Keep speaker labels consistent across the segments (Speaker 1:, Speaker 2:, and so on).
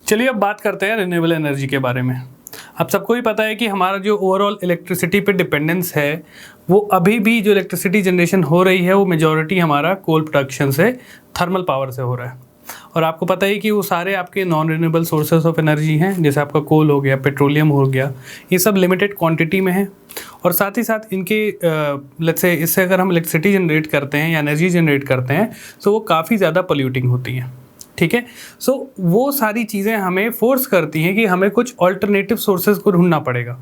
Speaker 1: चलिए अब बात करते हैं रिन्यूएबल एनर्जी के बारे में। अब सबको ही पता है कि हमारा जो ओवरऑल इलेक्ट्रिसिटी पे डिपेंडेंस है वो अभी भी जो इलेक्ट्रिसिटी जनरेशन हो रही है वो मेजॉरिटी हमारा कोल प्रोडक्शन से, थर्मल पावर से हो रहा है। और आपको पता ही कि वो सारे आपके non renewable sources of energy हैं, जैसे आपका कोल हो गया, पेट्रोलियम हो गया, ये सब लिमिटेड क्वांटिटी में है। और साथ ही साथ इनके लेट्स से इससे अगर हम इलेक्ट्रिसिटी जनरेट करते हैं या एनर्जी जनरेट करते हैं तो वो काफ़ी ज़्यादा पोल्यूटिंग होती हैं। ठीक है, सो वो सारी चीज़ें हमें फोर्स करती हैं कि हमें कुछ ऑल्टरनेटिव सोर्सेज को ढूंढना पड़ेगा,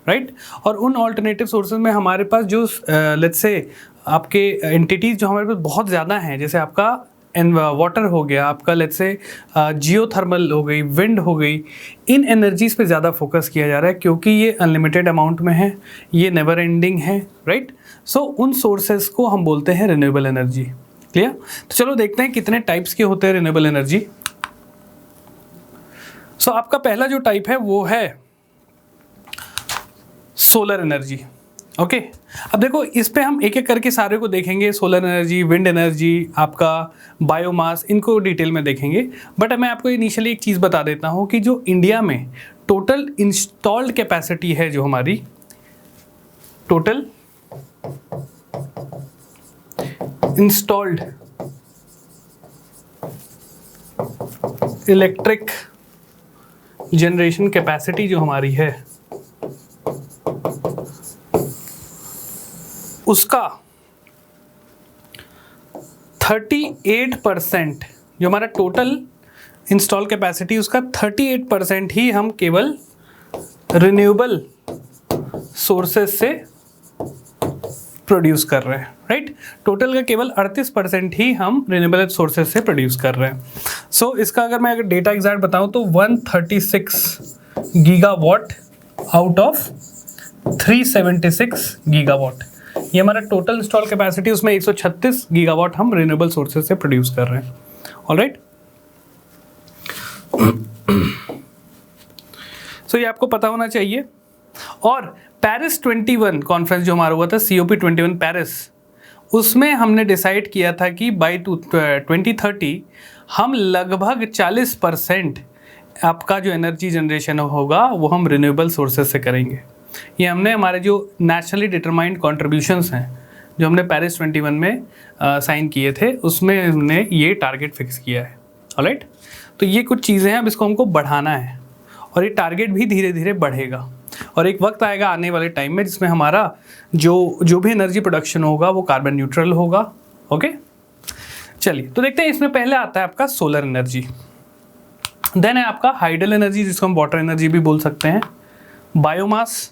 Speaker 1: राइट। और उन ऑल्टरनेटिव सोर्सेज में हमारे पास जो लेट्स से आपके एंटिटीज़ जो हमारे पास बहुत ज़्यादा हैं, जैसे आपका वाटर हो गया, आपका लेट्स से जियोथर्मल हो गई, विंड हो गई, इन एनर्जीज़ पे ज़्यादा फोकस किया जा रहा है क्योंकि ये अनलिमिटेड अमाउंट में है, ये नेवर एंडिंग है, राइट। सो उन सोर्सेज को हम बोलते हैं रिन्यूएबल एनर्जी। क्लियर? तो चलो देखते हैं कितने टाइप्स के होते हैं रिन्यूएबल एनर्जी। सो आपका पहला जो टाइप है वो है सोलर एनर्जी। ओके, अब देखो इस पे हम एक एक करके सारे को देखेंगे, सोलर एनर्जी, विंड एनर्जी, आपका बायोमास, इनको डिटेल में देखेंगे। बट मैं आपको इनिशियली एक चीज़ बता देता हूँ कि जो इंडिया में टोटल इंस्टॉल्ड कैपेसिटी है, जो हमारी total installed electric generation capacity जो हमारी है उसका 38%, जो हमारा टोटल इंस्टॉल कैपेसिटी उसका 38% ही हम केवल रिन्यूएबल सोर्सेज से प्रोड्यूस कर रहे हैं, राइट। टोटल का केवल 38% ही हम रिन्यूएबल सोर्सेज से प्रोड्यूस कर रहे हैं। सो इसका अगर मैं डेटा एग्जैक्ट बताऊं तो 136 गीगावाट आउट ऑफ 376 गीगावाट, ये हमारा टोटल इंस्टॉल कैपेसिटी, उसमें 136 गीगावाट हम रिन्यूएबल सोर्सेज से प्रोड्यूस कर रहे हैं। ऑलराइट, सो ये आपको पता होना चाहिए। और पेरिस 21 कॉन्फ्रेंस जो हमारा हुआ था, COP21 पेरिस, उसमें हमने डिसाइड किया था कि बाई 2030 हम लगभग 40% आपका जो एनर्जी जनरेशन होगा वो हम रिन्यूएबल सोर्सेज से करेंगे। ये हमने हमारे जो नेशनली डिटरमाइंड कॉन्ट्रीब्यूशंस हैं जो हमने पेरिस 21 में साइन किए थे, उसमें हमने ये टारगेट फिक्स किया है। ऑलराइट, तो ये कुछ चीज़ें हैं, अब इसको हमको बढ़ाना है और ये टारगेट भी धीरे धीरे बढ़ेगा। और एक वक्त आएगा आने वाले टाइम में जिसमें हमारा जो भी एनर्जी प्रोडक्शन होगा वो कार्बन न्यूट्रल होगा। ओके, चलिए तो देखते हैं। इसमें पहले आता है आपका सोलर एनर्जी, देन है आपका हाइडल एनर्जी जिसको हम वाटर एनर्जी भी बोल सकते हैं, बायोमास,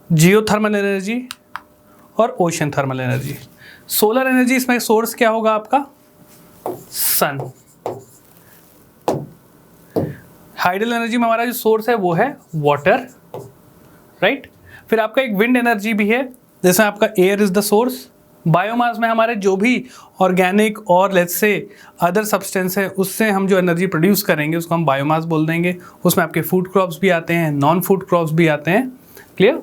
Speaker 1: जियोथर्मल एनर्जी और ocean thermal energy. Solar energy इसमें सोर्स क्या होगा आपका? सन। हाइडल एनर्जी में हमारा जो सोर्स है वो है वाटर, राइट। फिर आपका एक विंड एनर्जी भी है जिसमें आपका air is the source. Biomass में हमारे जो भी ऑर्गेनिक और लेट्स से अदर सब्सटेंस है उससे हम जो एनर्जी प्रोड्यूस करेंगे उसको हम बायोमास बोल देंगे। उसमें आपके फूड क्रॉप्स भी आते हैं, नॉन फूड क्रॉप्स भी आते हैं। क्लियर?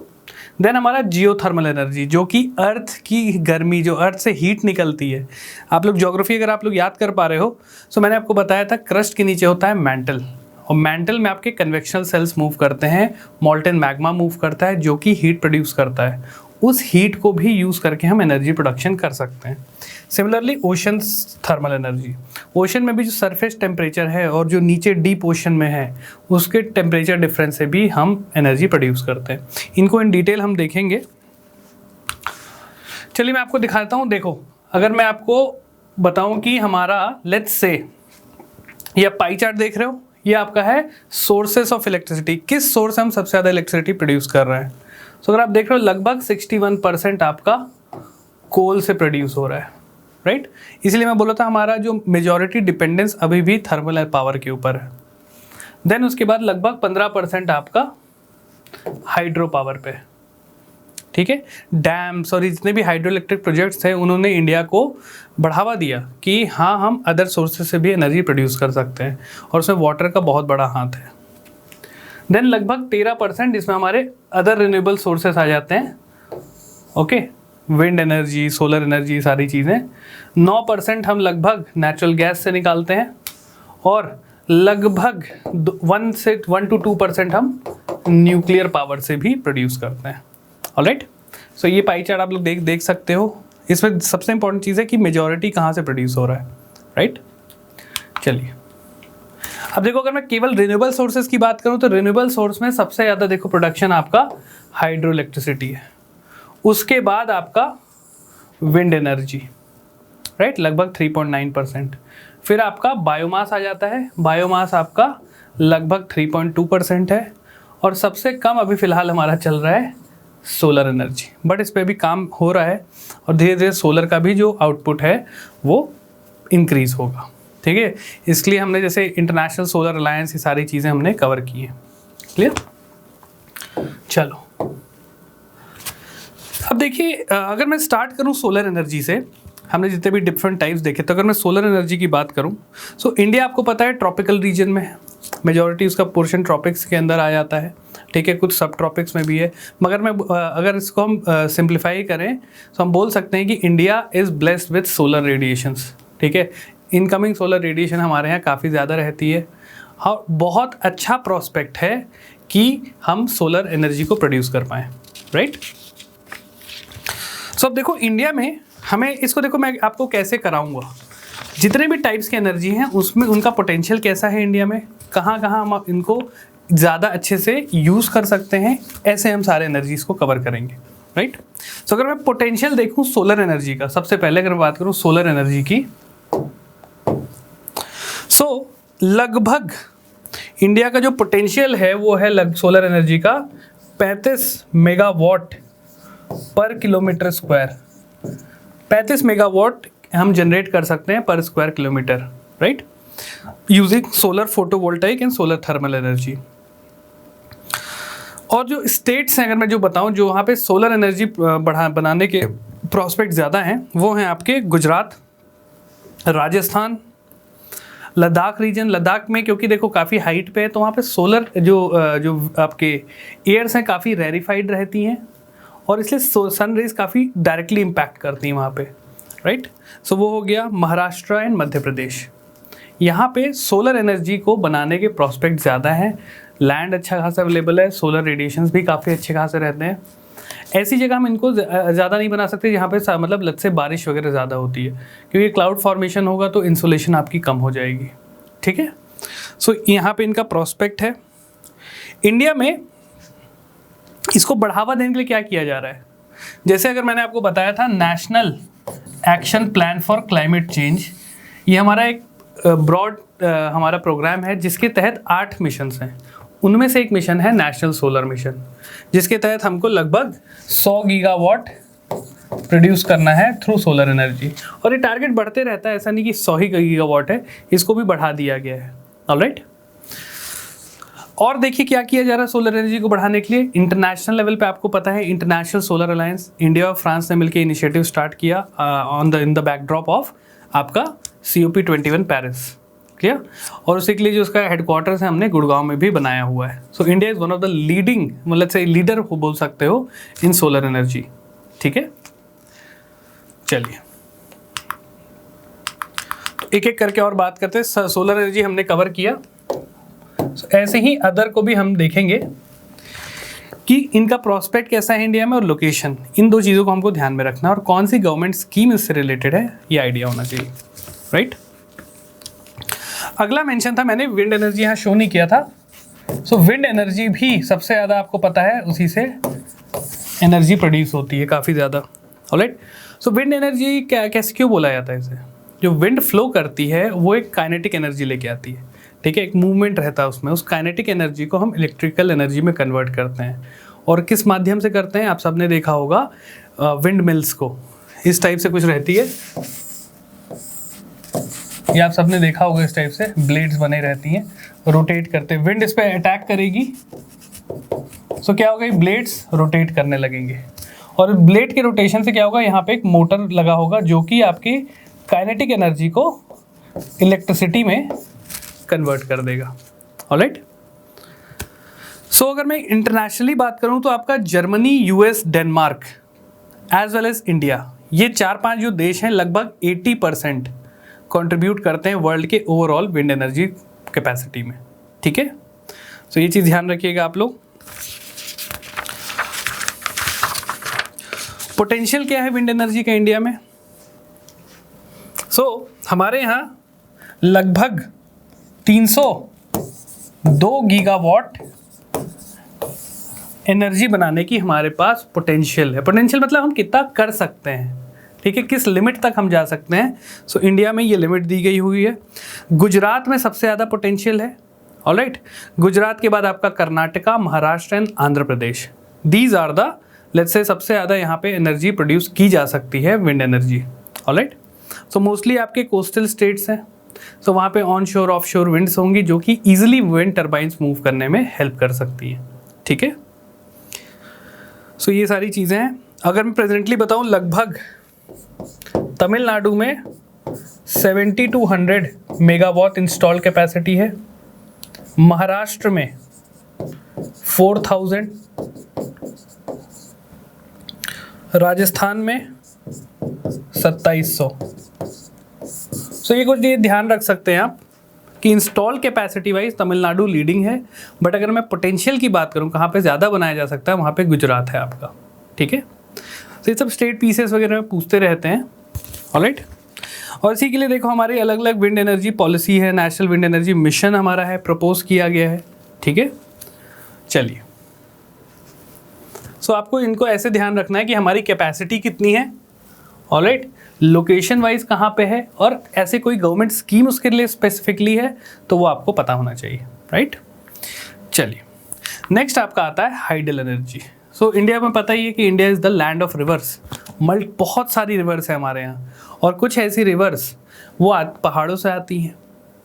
Speaker 1: देन हमारा जियोथर्मल एनर्जी जो कि अर्थ की गर्मी, जो अर्थ से हीट निकलती है। आप लोग ज्योग्राफी अगर आप लोग याद कर पा रहे हो तो मैंने आपको बताया था क्रस्ट के नीचे होता है मैंटल, और मैंटल में आपके कन्वेक्शनल सेल्स मूव करते हैं, मॉल्टेन मैग्मा मूव करता है जो कि हीट प्रोड्यूस करता है। उस हीट को भी यूज़ करके हम एनर्जी प्रोडक्शन कर सकते हैं। Similarly ocean thermal energy, ocean में भी जो सरफेस टेम्परेचर है और जो नीचे डीप ओशन में है उसके टेम्परेचर डिफरेंस से भी हम एनर्जी प्रोड्यूस करते हैं। इनको इन डिटेल हम देखेंगे। चलिए मैं आपको दिखाता हूँ। देखो, अगर मैं आपको बताऊँ कि हमारा लेट्स से ये पाई चार्ट देख रहे हो, ये आपका है सोर्सेस ऑफ इलेक्ट्रिसिटी, किस सोर्स से हम सबसे ज़्यादा इलेक्ट्रिसिटी प्रोड्यूस कर रहे हैं। तो अगर आप देख रहे हो लगभग 61% आपका कोल से प्रोड्यूस हो रहा है, राइट। इसलिए मैं बोला था हमारा जो मेजॉरिटी डिपेंडेंस अभी भी थर्मल पावर के ऊपर है। देन उसके बाद लगभग 15% आपका हाइड्रो पावर पे, ठीक है। डैम्स और जितने भी हाइड्रो इलेक्ट्रिक प्रोजेक्ट्स हैं उन्होंने इंडिया को बढ़ावा दिया कि हाँ हम अदर सोर्सेज से भी एनर्जी प्रोड्यूस कर सकते हैं, और उसमें वाटर का बहुत बड़ा हाथ है। देन लगभग 13% इसमें हमारे अदर रिन्यूएबल सोर्सेस आ जाते हैं। Okay, wind energy, solar energy, सारी चीज़ें। 9% हम लगभग नेचुरल गैस से निकालते हैं, और लगभग 1 to 2% हम न्यूक्लियर पावर से भी प्रोड्यूस करते हैं। ऑलराइट, सो ये पाई चार्ट आप लोग देख सकते हो। इसमें सबसे इंपॉर्टेंट चीज़ है कि मेजॉरिटी कहाँ से प्रोड्यूस हो रहा है, राइट। चलिए अब देखो, अगर मैं केवल रिन्यूएबल सोर्सेज की बात करूँ तो रिन्यूएबल सोर्स में सबसे ज़्यादा देखो प्रोडक्शन आपका हाइड्रो इलेक्ट्रिसिटी है, उसके बाद आपका विंड एनर्जी, राइट, लगभग 3.9%। फिर आपका बायोमास आ जाता है, बायोमास आपका लगभग 3.2% है। और सबसे कम अभी फ़िलहाल हमारा चल रहा है सोलर एनर्जी, बट इस पर भी काम हो रहा है और धीरे धीरे सोलर का भी जो आउटपुट है वो इंक्रीज़ होगा, ठीक है। इसलिए हमने जैसे इंटरनेशनल सोलर अलायंस, ये सारी चीज़ें हमने कवर की हैं। क्लियर। चलो अब देखिए, अगर मैं स्टार्ट करूं सोलर एनर्जी से, हमने जितने भी डिफरेंट टाइप्स देखे, तो अगर मैं सोलर एनर्जी की बात करूं, सो इंडिया आपको पता है ट्रॉपिकल रीजन में है, मेजॉरिटी उसका पोर्शन ट्रॉपिक्स के अंदर आ जाता है, ठीक है, कुछ सब ट्रॉपिक्स में भी है। मगर मैं अगर इसको हम सिंप्लीफाई करें तो हम बोल सकते हैं कि India is blessed with solar radiations, ठीक है। इनकमिंग सोलर रेडिएशन हमारे यहाँ काफ़ी ज़्यादा रहती है। हाँ, बहुत अच्छा प्रॉस्पेक्ट है कि हम सोलर एनर्जी को प्रोड्यूस कर पाएँ, राइट। सो अब देखो इंडिया में हमें इसको, देखो मैं आपको कैसे कराऊंगा, जितने भी टाइप्स की एनर्जी हैं उसमें उनका पोटेंशियल कैसा है इंडिया में, कहाँ कहाँ हम इनको ज़्यादा अच्छे से यूज़ कर सकते हैं, ऐसे हम सारे एनर्जीज को कवर करेंगे, राइट। सो अगर मैं पोटेंशियल देखूँ सोलर एनर्जी का, सबसे पहले अगर मैं बात करूँ सोलर एनर्जी की, सो लगभग इंडिया का जो पोटेंशियल है वो है सोलर एनर्जी का 35 मेगावाट पर किलोमीटर स्क्वायर। 35 मेगावाट हम जनरेट कर सकते हैं पर square kilometre, right, using solar photovoltaic and solar thermal energy. और जो स्टेट्स हैं, अगर मैं जो बताऊं, जो वहाँ पे सोलर एनर्जी बनाने के प्रॉस्पेक्ट ज़्यादा हैं, वो हैं आपके गुजरात, राजस्थान, लद्दाख रीजन। लद्दाख में क्योंकि देखो काफ़ी हाइट पे है, तो वहाँ पे सोलर जो आपके एयर्स हैं काफ़ी रेरिफाइड रहती हैं और इसलिए सन रेज काफ़ी डायरेक्टली इम्पैक्ट करती हैं वहाँ पे, राइट। सो वो हो गया महाराष्ट्र एंड मध्य प्रदेश। यहाँ पे सोलर एनर्जी को बनाने के प्रॉस्पेक्ट ज़्यादा हैं, लैंड अच्छा खासा अवेलेबल है, सोलर रेडिएशंस भी काफ़ी अच्छे खासे रहते हैं। ऐसी जगह हम इनको ज़्यादा नहीं बना सकते जहाँ पे मतलब लत से बारिश वगैरह ज़्यादा होती है, क्योंकि क्लाउड फॉर्मेशन होगा तो इंसोलेशन आपकी कम हो जाएगी, ठीक है। सो यहाँ पे इनका प्रॉस्पेक्ट है। इंडिया में इसको बढ़ावा देने के लिए क्या किया जा रहा है, जैसे अगर मैंने आपको बताया था national action plan for climate change, ये हमारा एक ब्रॉड हमारा प्रोग्राम है जिसके तहत 8 मिशंस हैं। उनमें से एक मिशन है नेशनल सोलर मिशन, जिसके तहत हमको लगभग 100 गीगावाट प्रोड्यूस करना है थ्रू सोलर एनर्जी। और ये टारगेट बढ़ते रहता है, ऐसा नहीं कि 100 ही गीगावाट है, इसको भी बढ़ा दिया गया है, ऑलराइट। और देखिए क्या किया जा रहा है सोलर एनर्जी को बढ़ाने के लिए। इंटरनेशनल लेवल पे आपको पता है इंटरनेशनल सोलर अलायंस, इंडिया और फ्रांस ने मिलकर इनिशिएटिव स्टार्ट किया इन द बैकड्रॉप ऑफ आपका COP21 पेरिस, क्लियर। और उसी के लिए जो उसका हेडक्वार्टर्स है हमने गुड़गांव में भी बनाया हुआ है। So India is one of the leading, मतलब से लीडर को बोल सकते हो इन सोलर एनर्जी, ठीक है। चलिए एक एक करके और बात करते हैं। सोलर एनर्जी हमने कवर किया, ऐसे ही अदर को भी हम देखेंगे कि इनका प्रॉस्पेक्ट कैसा है इंडिया में और लोकेशन, इन दो चीज़ों को हमको ध्यान में रखना है और कौन सी गवर्नमेंट स्कीम इससे रिलेटेड है ये आइडिया होना चाहिए, राइट। अगला मेंशन था, मैंने विंड एनर्जी यहाँ शो नहीं किया था। सो विंड एनर्जी भी सबसे ज़्यादा आपको पता है उसी से एनर्जी प्रोड्यूस होती है काफ़ी ज़्यादा, ऑलराइट। सो विंड एनर्जी कैसे क्यों बोला जाता है इसे, जो विंड फ्लो करती है वो एक काइनेटिक एनर्जी लेके आती है, ठीक है, एक मूवमेंट रहता है उसमें, उस काइनेटिक एनर्जी को हम इलेक्ट्रिकल एनर्जी में कन्वर्ट करते हैं। और किस माध्यम से करते हैं, आप सबने देखा होगा विंड मिल्स को, इस टाइप से कुछ रहती है, ये आप सबने देखा होगा, इस टाइप से ब्लेड्स बने रहती हैं, रोटेट करते, विंड इस पर अटैक करेगी, सो क्या होगा, ब्लेड्स रोटेट करने लगेंगे और ब्लेड के रोटेशन से क्या होगा, यहाँ पे एक मोटर लगा होगा जो कि आपकी काइनेटिक एनर्जी को इलेक्ट्रिसिटी में कन्वर्ट कर देगा, ऑलराइट। सो अगर मैं इंटरनेशनली बात करूं तो आपका Germany, US, Denmark as well as India, ये 4-5 जो देश हैं लगभग 80% कंट्रीब्यूट करते हैं वर्ल्ड के ओवरऑल विंड एनर्जी कैपेसिटी में, ठीक है। तो ये चीज़ ध्यान रखिएगा आप लोग। पोटेंशियल क्या है विंड एनर्जी का इंडिया में? हमारे यहाँ लगभग 302 गीगावाट एनर्जी बनाने की हमारे पास पोटेंशियल है। पोटेंशियल मतलब हम कितना कर सकते हैं, ठीक है, किस लिमिट तक हम जा सकते हैं। इंडिया में ये लिमिट दी गई हुई है। गुजरात में सबसे ज़्यादा पोटेंशियल है, ऑलराइट। गुजरात के बाद आपका Karnataka, Maharashtra and Andhra Pradesh, these are the लेट्स से सबसे ज़्यादा यहाँ पे एनर्जी प्रोड्यूस की जा सकती है विंड एनर्जी, ऑलराइट। मोस्टली आपके कोस्टल स्टेट्स हैं, वहाँ पे ऑन शोर ऑफ शोर विंड्स होंगी जो कि ईजिली विंड टर्बाइंस मूव करने में हेल्प कर सकती हैं, ठीक है। ये सारी चीज़ें हैं। अगर मैं प्रेजेंटली बताऊँ, लगभग तमिलनाडु में 7200 मेगावाट इंस्टॉल कैपेसिटी है, महाराष्ट्र में 4000, राजस्थान में 2700। ये कुछ ये ध्यान रख सकते हैं आप कि install capacity wise Tamil Nadu leading है, बट अगर मैं पोटेंशियल की बात करूं कहाँ पे ज़्यादा बनाया जा सकता है, वहाँ पे गुजरात है आपका, ठीक है। ये सब स्टेट पीसेस वगैरह में पूछते रहते हैं, ऑलराइट। और इसी के लिए देखो हमारी अलग अलग विंड एनर्जी पॉलिसी है, नेशनल विंड एनर्जी मिशन हमारा है, प्रपोज किया गया है, ठीक है। चलिए, आपको इनको ऐसे ध्यान रखना है कि हमारी कैपेसिटी कितनी है, ऑलराइट, लोकेशन वाइज कहाँ पे है, और ऐसे कोई गवर्नमेंट स्कीम उसके लिए स्पेसिफिकली है तो वो आपको पता होना चाहिए, राइट। चलिए, नेक्स्ट आपका आता है हाइडल एनर्जी। इंडिया में पता ही है कि India is the land of reverse. बहुत सारी रिवर्स है हमारे यहाँ, और कुछ ऐसी रिवर्स वो पहाड़ों से आती हैं,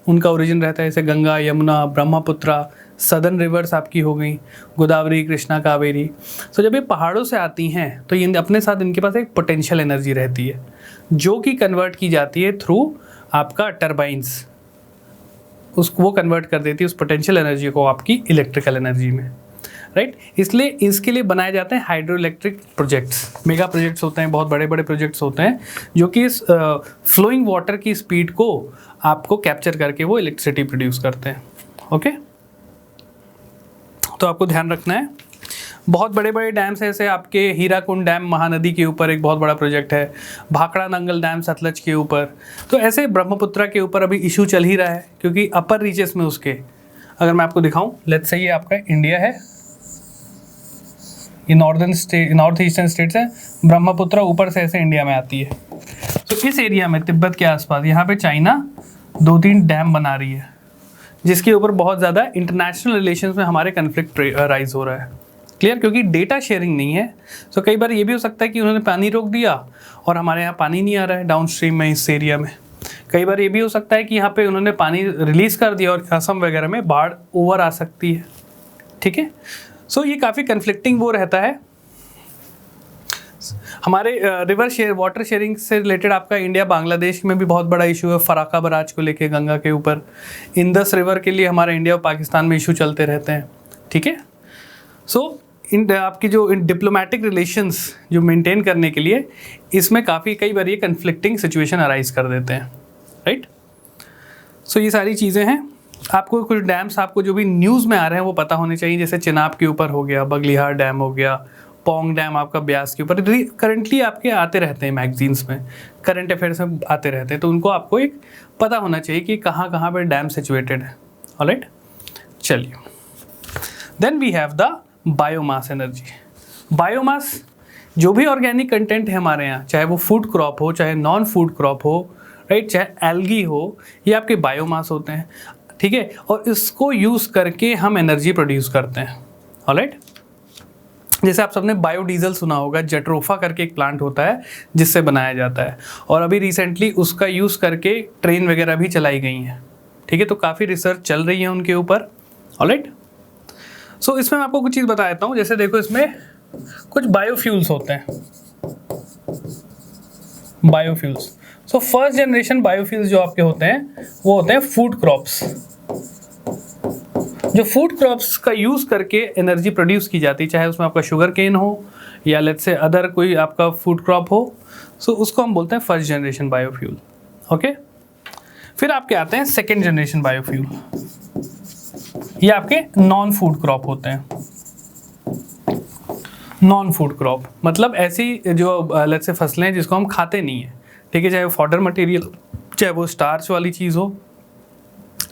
Speaker 1: उनका ओरिजिन रहता है, जैसे गंगा, यमुना, ब्रह्मपुत्रा, सदर्न रिवर्स आपकी हो गई, गोदावरी, कृष्णा, कावेरी। जब ये पहाड़ों से आती हैं तो ये अपने साथ इनके पास एक पोटेंशियल एनर्जी रहती है जो कि कन्वर्ट की जाती है थ्रू आपका टर्बाइंस, वो कन्वर्ट कर देती है उस पोटेंशियल एनर्जी को आपकी इलेक्ट्रिकल एनर्जी में, राइट। इसलिए इसके लिए बनाए जाते हैं hydro electric projects, mega projects होते हैं, बहुत बड़े बड़े प्रोजेक्ट्स होते हैं जो कि इस फ्लोइंग वाटर की स्पीड को आपको कैप्चर करके वो इलेक्ट्रिसिटी प्रोड्यूस करते हैं, ओके। तो आपको ध्यान रखना है। बहुत बड़े बड़े डैम्स ऐसे आपके हीराकुंड डैम महानदी के ऊपर एक बहुत बड़ा प्रोजेक्ट है, भाखड़ा नंगल डैम सतलज के ऊपर। तो ऐसे ब्रह्मपुत्रा के ऊपर अभी इशू चल ही रहा है, क्योंकि अपर रीचेस में उसके, अगर मैं आपको दिखाऊं, लेट्स से ये आपका इंडिया है, ये नॉर्थ ईस्टर्न स्टेट्स है, ब्रह्मपुत्रा ऊपर से ऐसे इंडिया में आती है। तो इस एरिया में तिब्बत के आसपास यहाँ पे चाइना 2-3 डैम बना रही है, जिसके ऊपर बहुत ज़्यादा इंटरनेशनल रिलेशंस में हमारे कन्फ्लिक्ट राइज हो रहा है, क्लियर, क्योंकि डेटा शेयरिंग नहीं है। कई बार ये भी हो सकता है कि उन्होंने पानी रोक दिया और हमारे यहाँ पानी नहीं आ रहा है डाउन स्ट्रीम में, इस एरिया में। कई बार ये भी हो सकता है कि यहाँ पे उन्होंने पानी रिलीज़ कर दिया और असम वगैरह में बाढ़ ओवर आ सकती है, ठीक है। ये काफ़ी कन्फ्लिक्टिंग वो रहता है। हमारे रिवर शेयर, वाटर शेयरिंग से रिलेटेड आपका इंडिया बांग्लादेश में भी बहुत बड़ा इशू है, फराका बराज को लेके गंगा के ऊपर। इंदस रिवर के लिए हमारा इंडिया और पाकिस्तान में इशू चलते रहते हैं, ठीक है। आपकी जो डिप्लोमेटिक रिलेशंस जो मेंटेन करने के लिए इसमें कई बार ये कन्फ्लिक्टिंग सिचुएशन अराइज कर देते हैं, राइट। ये सारी चीज़ें हैं। आपको कुछ डैम्स आपको जो भी न्यूज़ में आ रहे हैं वो पता होने चाहिए, जैसे चिनाब के ऊपर हो गया, बगलिहार डैम हो गया, पोंग डैम आपका ब्यास के ऊपर करंटली आपके आते रहते हैं मैगजीन्स में, करंट अफेयर्स में आते रहते हैं, तो उनको आपको एक पता होना चाहिए कि कहाँ कहाँ पर डैम सिचुएटेड है, ऑलराइट। चलिए, then we have the biomass energy. Biomass जो भी ऑर्गेनिक कंटेंट है हमारे यहाँ, चाहे वो फूड क्रॉप हो, चाहे नॉन फूड क्रॉप हो, राइट, चाहे एल्गी हो, ये आपके बायोमास होते हैं, ठीक है। और इसको यूज़ करके हम एनर्जी प्रोड्यूस करते हैं, ऑलराइट। जैसे आप सबने बायोडीजल सुना होगा, जेट्रोफा करके एक प्लांट होता है जिससे बनाया जाता है, और अभी रिसेंटली उसका यूज़ करके ट्रेन वगैरह भी चलाई गई हैं, ठीक है। तो काफ़ी रिसर्च चल रही है उनके ऊपर, ऑलराइट। इसमें मैं आपको कुछ चीज़ बता देता हूँ। जैसे देखो, इसमें कुछ बायोफ्यूल्स होते हैं, बायोफ्यूल्स। फर्स्ट जनरेशन बायोफ्यूल्स जो आपके होते हैं वो होते हैं फूड क्रॉप्स, जो फूड क्रॉप्स का यूज़ करके एनर्जी प्रोड्यूस की जाती है, चाहे उसमें आपका शुगर केन हो या लेट्स से अदर कोई आपका फूड क्रॉप हो। उसको हम बोलते हैं फर्स्ट जनरेशन बायोफ्यूल, ओके। फिर आपके आते हैं सेकेंड जनरेशन बायोफ्यूल। ये आपके नॉन फूड क्रॉप होते हैं। नॉन फूड क्रॉप मतलब ऐसी जो लेट्स से फसलें हैं जिसको हम खाते नहीं हैं, ठीक है, चाहे वो फॉडर मटेरियल, चाहे वो स्टार्च वाली चीज़ हो,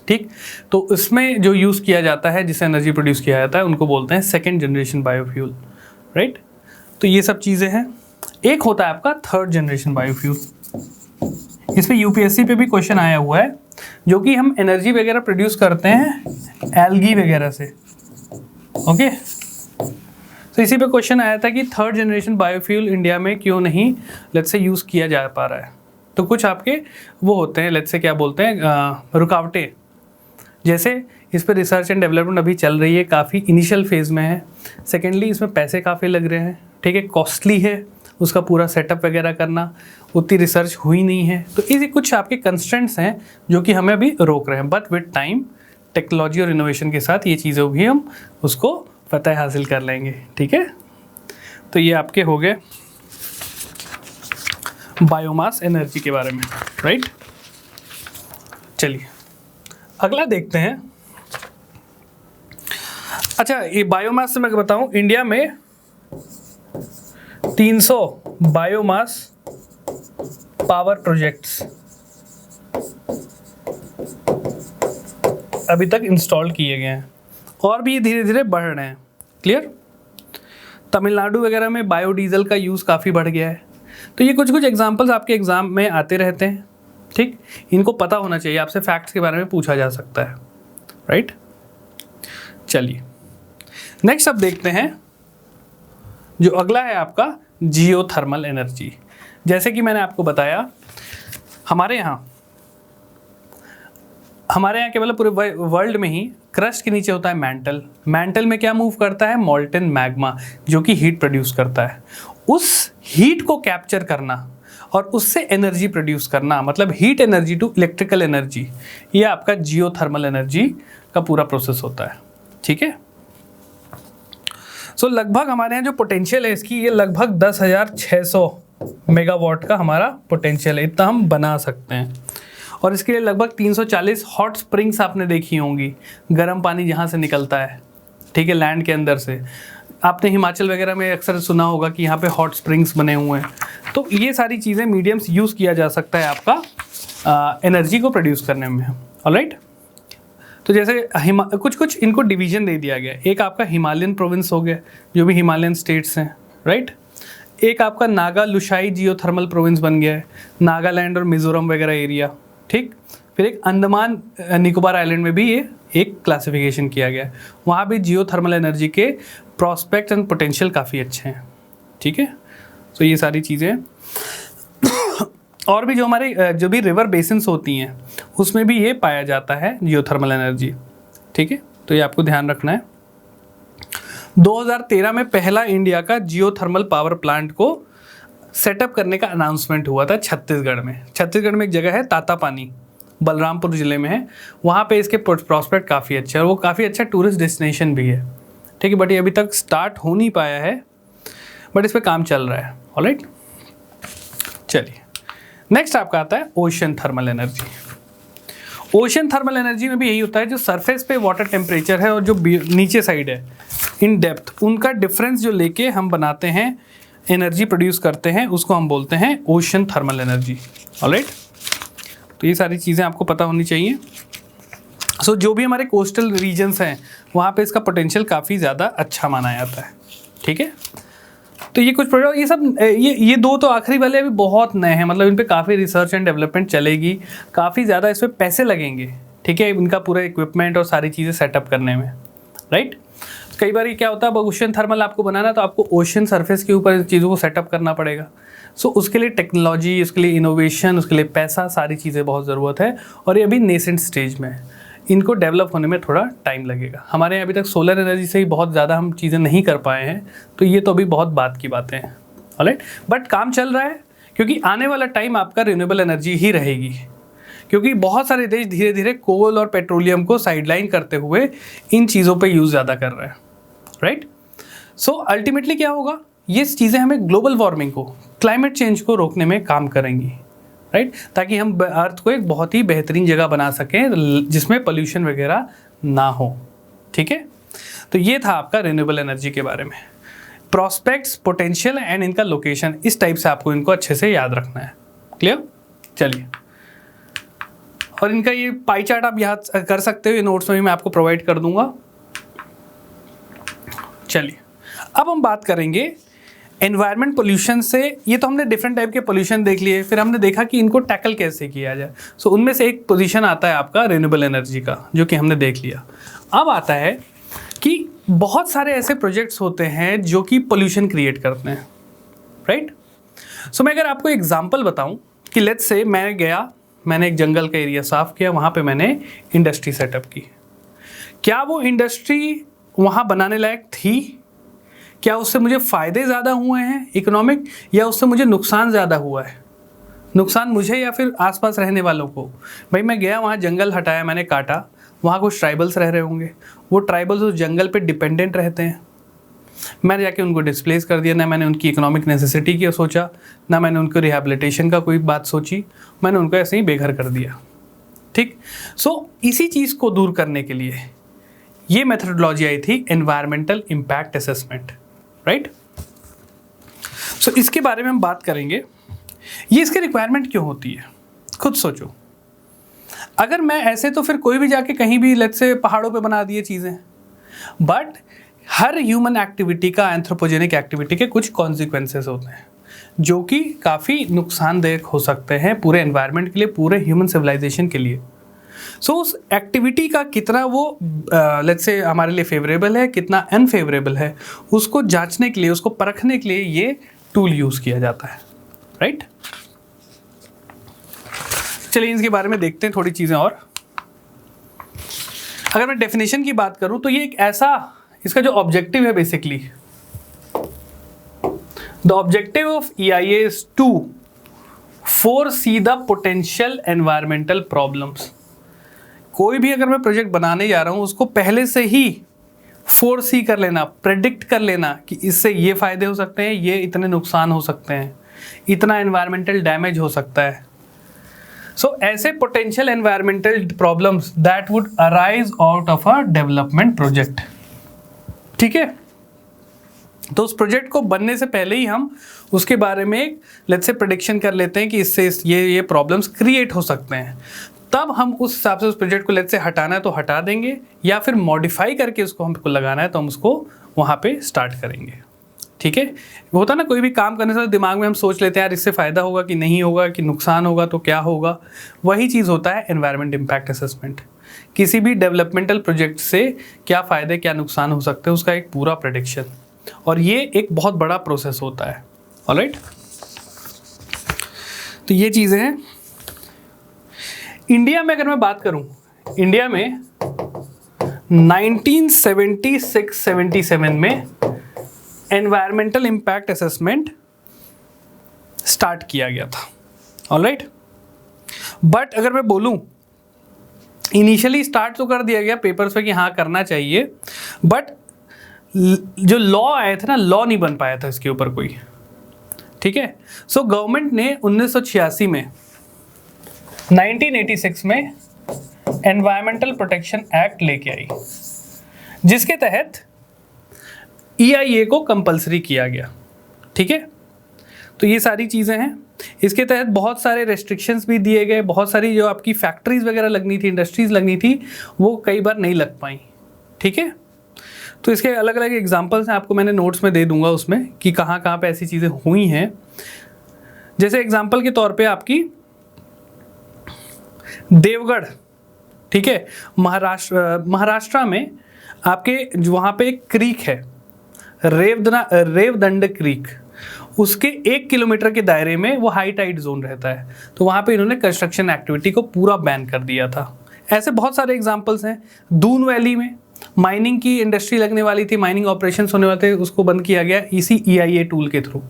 Speaker 1: ठीक। तो इसमें जो यूज़ किया जाता है, जिससे एनर्जी प्रोड्यूस किया जाता है, उनको बोलते हैं सेकेंड जनरेशन बायोफ्यूल, राइट। तो ये सब चीज़ें हैं। एक होता है आपका थर्ड जनरेशन बायोफ्यूल। इस पर यूपीएससी पे भी क्वेश्चन आया हुआ है, जो कि हम एनर्जी वगैरह प्रोड्यूस करते हैं एल्गी वगैरह से, ओके। तो इसी पे क्वेश्चन आया था कि थर्ड जनरेशन बायोफ्यूल इंडिया में क्यों नहीं लेट्स से यूज़ किया जा पा रहा है। तो कुछ आपके वो होते हैं, लेट्स से क्या बोलते हैं, रुकावटें। जैसे इस पर रिसर्च एंड डेवलपमेंट अभी चल रही है, काफ़ी इनिशियल फेज़ में है। सेकेंडली इसमें पैसे काफ़ी लग रहे हैं, ठीक है, कॉस्टली है उसका पूरा सेटअप वगैरह करना, उतनी रिसर्च हुई नहीं है। तो इसी कुछ आपके कंस्ट्रेंट्स हैं जो कि हमें अभी रोक रहे हैं। बट विद टाइम, टेक्नोलॉजी और इनोवेशन के साथ ये चीज़ें भी हम उसको फतह हासिल कर लेंगे, ठीक है। तो ये आपके हो गए बायोमास एनर्जी के बारे में, राइट। चलिए अगला देखते हैं। अच्छा, ये बायोमास से मैं बताऊं, इंडिया में 300 बायोमास पावर प्रोजेक्ट्स अभी तक इंस्टॉल किए गए हैं और भी धीरे धीरे बढ़ रहे हैं। क्लियर। तमिलनाडु वगैरह में बायोडीजल का यूज़ काफ़ी बढ़ गया है। तो ये कुछ कुछ एग्जांपल्स आपके एग्जाम में आते रहते हैं, ठीक। इनको पता होना चाहिए, आपसे फैक्ट्स के बारे में पूछा जा सकता है, राइट। चलिए नेक्स्ट अब देखते हैं, जो अगला है आपका जियोथर्मल एनर्जी। जैसे कि मैंने आपको बताया, हमारे यहाँ के मतलब पूरे वर्ल्ड में ही क्रस्ट के नीचे होता है मैंटल। मैंटल में क्या मूव करता है, मॉल्टेन मैग्मा, जो कि हीट प्रोड्यूस करता है। उस हीट को कैप्चर करना और उससे एनर्जी प्रोड्यूस करना, मतलब heat energy to electrical energy, ये आपका जियोथर्मल एनर्जी का पूरा प्रोसेस होता है, ठीक है। सो लगभग हमारे यहाँ जो पोटेंशियल है इसकी, ये लगभग 10,600 मेगावाट का हमारा पोटेंशियल है, इतना हम बना सकते हैं। और इसके लिए लगभग 340 हॉट स्प्रिंग्स आपने देखी होंगी, गर्म पानी जहाँ से निकलता है, ठीक है, लैंड के अंदर से। आपने हिमाचल वगैरह में अक्सर सुना होगा कि यहाँ पे हॉट स्प्रिंग्स बने हुए हैं। तो ये सारी चीज़ें, मीडियम्स यूज़ किया जा सकता है आपका एनर्जी को प्रोड्यूस करने में, ऑलराइट। तो जैसे कुछ कुछ इनको डिवीजन दे दिया गया। एक आपका हिमालयन प्रोविंस हो गया, जो भी हिमालयन स्टेट्स हैं, राइट। एक आपका नागा लुशाई जियोथर्मल प्रोविंस बन गया है, नागालैंड और मिजोरम वगैरह एरिया, ठीक। फिर एक अंडमान निकोबार आइलैंड में भी ये एक क्लासिफिकेशन किया गया है, वहाँ भी जियोथर्मल एनर्जी के प्रॉस्पेक्ट एंड पोटेंशियल काफ़ी अच्छे हैं, ठीक है। तो ये सारी चीज़ें और भी जो हमारे जो भी रिवर बेसिन्स होती हैं उसमें भी ये पाया जाता है जियोथर्मल एनर्जी, ठीक है। तो ये आपको ध्यान रखना है। 2013 में पहला इंडिया का जियोथर्मल पावर प्लांट को सेटअप करने का अनाउंसमेंट हुआ था छत्तीसगढ़ में। छत्तीसगढ़ में एक जगह है तातापानी, बलरामपुर ज़िले में है, वहाँ पे इसके प्रॉस्पेक्ट काफ़ी अच्छे हैं और वो काफ़ी अच्छा टूरिस्ट डेस्टिनेशन भी है, ठीक है। बट ये अभी तक स्टार्ट हो नहीं पाया है, बट इस पर काम चल रहा है, ऑलराइट। चलिए नेक्स्ट आपका आता है ocean thermal energy. Ocean thermal energy में भी यही होता है, जो सरफेस पे वाटर टेम्परेचर है और जो नीचे साइड है इन डेप्थ, उनका डिफरेंस जो लेके हम बनाते हैं, एनर्जी प्रोड्यूस करते हैं, उसको हम बोलते हैं ओशन थर्मल एनर्जी, ऑलराइट। तो ये सारी चीज़ें आपको पता होनी चाहिए। सो जो भी हमारे कोस्टल रीजन्स हैं वहाँ पे इसका पोटेंशियल काफ़ी ज़्यादा अच्छा माना जाता है, ठीक है। तो ये कुछ प्रोडक्ट, ये सब ये दो तो आखिरी वाले अभी बहुत नए हैं, मतलब इन पे काफ़ी रिसर्च एंड डेवलपमेंट चलेगी, काफ़ी ज़्यादा इस पर पैसे लगेंगे, ठीक है, इनका पूरा इक्विपमेंट और सारी चीज़ें सेटअप करने में, राइट। कई बार ये क्या होता है, ओशन थर्मल आपको बनाना तो आपको ओशन सरफेस के ऊपर चीज़ों को सेटअप करना पड़ेगा। सो उसके लिए टेक्नोलॉजी, उसके लिए इनोवेशन, उसके लिए पैसा, सारी चीज़ें बहुत ज़रूरत है और ये अभी नेसेंट स्टेज में है, इनको डेवलप होने में थोड़ा टाइम लगेगा। हमारे यहाँ अभी तक सोलर एनर्जी से ही बहुत ज़्यादा हम चीज़ें नहीं कर पाए हैं, तो ये तो अभी बहुत बात की बातें हैं, ऑलराइट। बट काम चल रहा है, क्योंकि आने वाला टाइम आपका रिन्यूएबल एनर्जी ही रहेगी, क्योंकि बहुत सारे देश धीरे धीरे कोल और पेट्रोलियम को साइडलाइन करते हुए इन चीज़ों पे यूज़ ज़्यादा कर रहे हैं, राइट। सो अल्टीमेटली क्या होगा, ये चीज़ें हमें ग्लोबल वार्मिंग को, क्लाइमेट चेंज को रोकने में काम करेंगी, राइट, ताकि हम अर्थ को एक बहुत ही बेहतरीन जगह बना सकें जिसमें पोल्यूशन वगैरह ना हो, ठीक है, तो ये था आपका रिन्यूएबल एनर्जी के बारे में। प्रॉस्पेक्ट्स, पोटेंशियल एंड इनका लोकेशन, इस टाइप से आपको इनको अच्छे से याद रखना है। क्लियर? चलिए, और इनका ये पाई चार्ट आप याद कर सकते हो, ये नोट्स में भी मैं आपको प्रोवाइड कर दूंगा। चलिए, अब हम बात करेंगे एनवायरनमेंट पोल्यूशन से। ये तो हमने डिफरेंट टाइप के पोल्यूशन देख लिए, फिर हमने देखा कि इनको टैकल कैसे किया जाए। सो उनमें से एक पोजीशन आता है आपका रिन्यूएबल एनर्जी का, जो कि हमने देख लिया। अब आता है कि बहुत सारे ऐसे प्रोजेक्ट्स होते हैं जो कि पोल्यूशन क्रिएट करते हैं, राइट? सो मैं अगर आपको एग्जांपल बताऊं कि लेट्स से मैंने एक जंगल का एरिया साफ किया, वहाँ पे मैंने इंडस्ट्री सेटअप की। क्या वो इंडस्ट्री वहाँ बनाने लायक थी? क्या उससे मुझे फ़ायदे ज़्यादा हुए हैं इकोनॉमिक, या उससे मुझे नुकसान ज़्यादा हुआ है? नुकसान मुझे या फिर आसपास रहने वालों को? भाई मैं गया वहाँ, जंगल हटाया, मैंने काटा, वहाँ कुछ ट्राइबल्स रह रहे होंगे, वो ट्राइबल्स उस जंगल पे डिपेंडेंट रहते हैं। मैंने जाके उनको डिस्प्लेस कर दिया, ना मैंने उनकी इकोनॉमिक नेसेसिटी की सोचा, ना मैंने उनको रिहेबिलिटेशन का कोई बात सोची, मैंने उनको ऐसे ही बेघर कर दिया। ठीक, सो इसी चीज़ को दूर करने के लिए ये मेथडोलॉजी आई थी एनवायरमेंटल इम्पैक्ट असेसमेंट, राइट? सो इसके बारे में हम बात करेंगे। ये इसकी रिक्वायरमेंट क्यों होती है, खुद सोचो। अगर मैं ऐसे तो फिर कोई भी जाके कहीं भी लेट्स से पहाड़ों पे बना दिए चीज़ें, बट हर ह्यूमन एक्टिविटी का, एंथ्रोपोजेनिक एक्टिविटी के कुछ कॉन्सिक्वेंसेस होते हैं जो कि काफ़ी नुकसानदायक हो सकते हैं पूरे एनवायरनमेंट के लिए, पूरे ह्यूमन सिविलाइजेशन के लिए। सो उस एक्टिविटी का कितना वो लेट्स से हमारे लिए फेवरेबल है, कितना अनफेवरेबल है, उसको जांचने के लिए, उसको परखने के लिए ये टूल यूज़ किया जाता है, राइट? चलिए इसके बारे में देखते हैं थोड़ी चीज़ें और। अगर मैं डेफिनेशन की बात करूं तो ये एक ऐसा, इसका जो ऑब्जेक्टिव है basically, the objective of EIA is to foresee the potential environmental problems. कोई भी अगर मैं प्रोजेक्ट बनाने जा रहा हूं, उसको पहले से ही फोरसी कर लेना, प्रेडिक्ट कर लेना कि इससे ये फायदे हो सकते हैं, ये इतने नुकसान हो सकते हैं, इतना एनवायरमेंटल डैमेज हो सकता है। सो ऐसे potential environmental problems that would arise out of a development project. ठीक है, तो उस प्रोजेक्ट को बनने से पहले ही हम उसके बारे में लेट्स से प्रेडिक्शन कर लेते हैं कि इससे ये प्रॉब्लम्स क्रिएट हो सकते हैं। तब हम उस हिसाब से उस प्रोजेक्ट को लेट्स से हटाना है तो हटा देंगे, या फिर मॉडिफाई करके उसको हमको लगाना है तो हम उसको वहाँ पे स्टार्ट करेंगे। ठीक है, होता ना कोई भी काम करने से दिमाग में हम सोच लेते हैं यार इससे फ़ायदा होगा कि नहीं होगा, कि नुकसान होगा तो क्या होगा। वही चीज़ होता है एनवायरनमेंट इम्पैक्ट असेसमेंट। किसी भी डेवलपमेंटल प्रोजेक्ट से क्या फ़ायदे क्या नुकसान हो सकते हैं उसका एक पूरा प्रेडिक्शन, और ये एक बहुत बड़ा प्रोसेस होता है। ऑलराइट, तो ये चीज़ें हैं। इंडिया में अगर मैं बात करूं, इंडिया में 1976-77 में एनवायरमेंटल इम्पैक्ट असेसमेंट स्टार्ट किया गया था। ऑलराइट, बट अगर मैं बोलूं इनिशियली स्टार्ट तो कर दिया गया पेपर्स पे कि हाँ करना चाहिए, बट जो लॉ आए थे ना, लॉ नहीं बन पाया था इसके ऊपर कोई। ठीक है, सो गवर्नमेंट ने 1986 में 1986 में एनवायरमेंटल प्रोटेक्शन एक्ट लेके आई, जिसके तहत EIA को कंपलसरी किया गया। ठीक है, तो ये सारी चीज़ें हैं। इसके तहत बहुत सारे रेस्ट्रिक्शंस भी दिए गए, बहुत सारी जो आपकी फैक्ट्रीज वगैरह लगनी थी, इंडस्ट्रीज लगनी थी, वो कई बार नहीं लग पाई। ठीक है, तो इसके अलग अलग एग्जांपल्स हैं, आपको मैंने नोट्स में दे दूंगा उसमें कि कहाँ कहाँ पे ऐसी चीज़ें हुई हैं। जैसे एग्जांपल के तौर पे आपकी देवगढ़, ठीक है, महाराष्ट्र में आपके वहाँ पे एक क्रीक है, रेवदंड क्रीक, उसके 1 किलोमीटर के दायरे में वो हाई टाइड जोन रहता है, तो वहाँ पे इन्होंने कंस्ट्रक्शन एक्टिविटी को पूरा बैन कर दिया था। ऐसे बहुत सारे एग्जांपल्स हैं। दून वैली में माइनिंग की इंडस्ट्री लगने वाली थी, माइनिंग ऑपरेशंस होने वाले थे, उसको बंद किया गया इसी EIA टूल के थ्रू।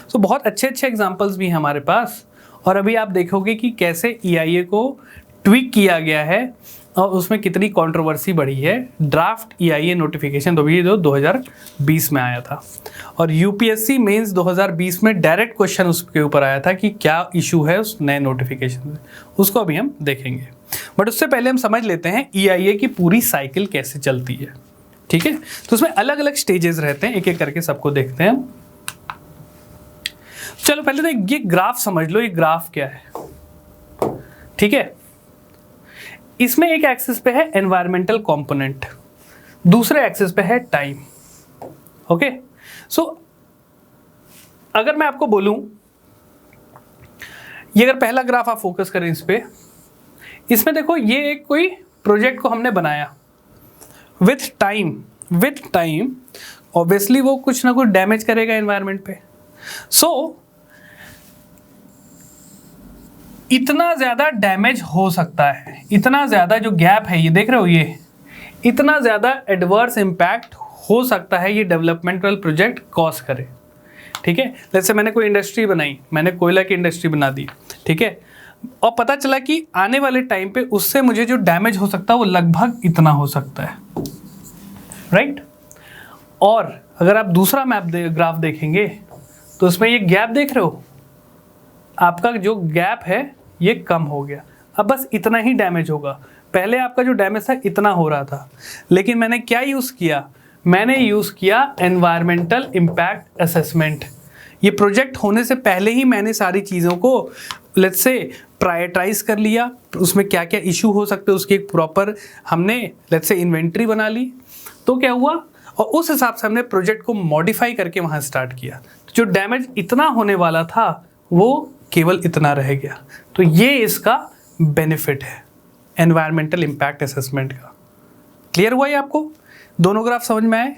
Speaker 1: सो बहुत अच्छे अच्छे एग्जांपल्स भी हैं हमारे पास, और अभी आप देखोगे कि कैसे EIA को ट्वीक किया गया है और उसमें कितनी कंट्रोवर्सी बढ़ी है। ड्राफ्ट EIA नोटिफिकेशन तो भी जो 2020 में आया था, और UPSC मेंस 2020 में डायरेक्ट क्वेश्चन उसके ऊपर आया था कि क्या इशू है उस नए नोटिफिकेशन में, उसको अभी हम देखेंगे। बट उससे पहले हम समझ लेते हैं EIA की पूरी साइकिल कैसे चलती है, ठीक है। तो उसमें अलग अलग स्टेजेस रहते हैं, एक एक करके सबको देखते हैं। चलो पहले तो ये ग्राफ समझ लो, ये ग्राफ क्या है, ठीक है। इसमें एक एक्सिस पे है एनवायरमेंटल कंपोनेंट, दूसरे एक्सिस पे है टाइम, ओके। सो अगर मैं आपको बोलूं, ये अगर पहला ग्राफ आप फोकस करें इस पे, इसमें देखो ये एक कोई प्रोजेक्ट को हमने बनाया विथ टाइम ऑब्वियसली वो कुछ ना कुछ डैमेज करेगा एनवायरनमेंट पे। सो इतना ज़्यादा डैमेज हो सकता है, इतना ज़्यादा जो गैप है, ये देख रहे हो, ये इतना ज़्यादा एडवर्स इम्पैक्ट हो सकता है ये डेवलपमेंटल प्रोजेक्ट कॉज करे, ठीक है। जैसे मैंने कोई इंडस्ट्री बनाई, मैंने कोयला की इंडस्ट्री बना दी, ठीक है, और पता चला कि आने वाले टाइम पे उससे मुझे जो डैमेज हो सकता है वो लगभग इतना हो सकता है, राइट। और अगर आप दूसरा ग्राफ देखेंगे तो उसमें ये गैप देख रहे हो, आपका जो गैप है ये कम हो गया, अब बस इतना ही डैमेज होगा। पहले आपका जो डैमेज था इतना हो रहा था, लेकिन मैंने क्या यूज़ किया, मैंने यूज़ किया एनवायरमेंटल इम्पैक्ट असेसमेंट। ये प्रोजेक्ट होने से पहले ही मैंने सारी चीज़ों को लेट्स से प्रायोरिटाइज कर लिया, उसमें क्या क्या इशू हो सकते हैं उसकी एक प्रॉपर हमने लेट्स से इन्वेंट्री बना ली। तो क्या हुआ, और उस हिसाब से हमने प्रोजेक्ट को मॉडिफाई करके वहाँ स्टार्ट किया। जो डैमेज इतना होने वाला था वो केवल इतना रह गया। तो ये इसका बेनिफिट है एनवायरमेंटल इम्पैक्ट असेसमेंट का। क्लियर हुआ ये आपको? दोनों ग्राफ समझ में आए?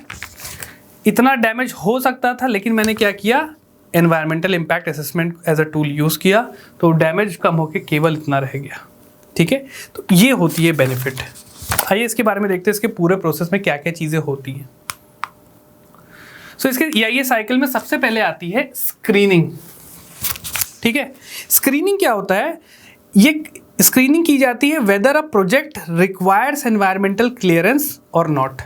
Speaker 1: इतना डैमेज हो सकता था, लेकिन मैंने क्या किया, environmental impact assessment as a tool use किया, तो डैमेज कम होकर केवल इतना रह गया, ठीक है। तो ये होती है बेनिफिट। आइए इसके बारे में देखते हैं, इसके पूरे प्रोसेस में क्या क्या चीज़ें होती हैं। सो इसके EIA साइकिल में सबसे पहले आती है स्क्रीनिंग, ठीक है। स्क्रीनिंग क्या होता है, ये स्क्रीनिंग की जाती है weather a project requires environmental clearance और नॉट,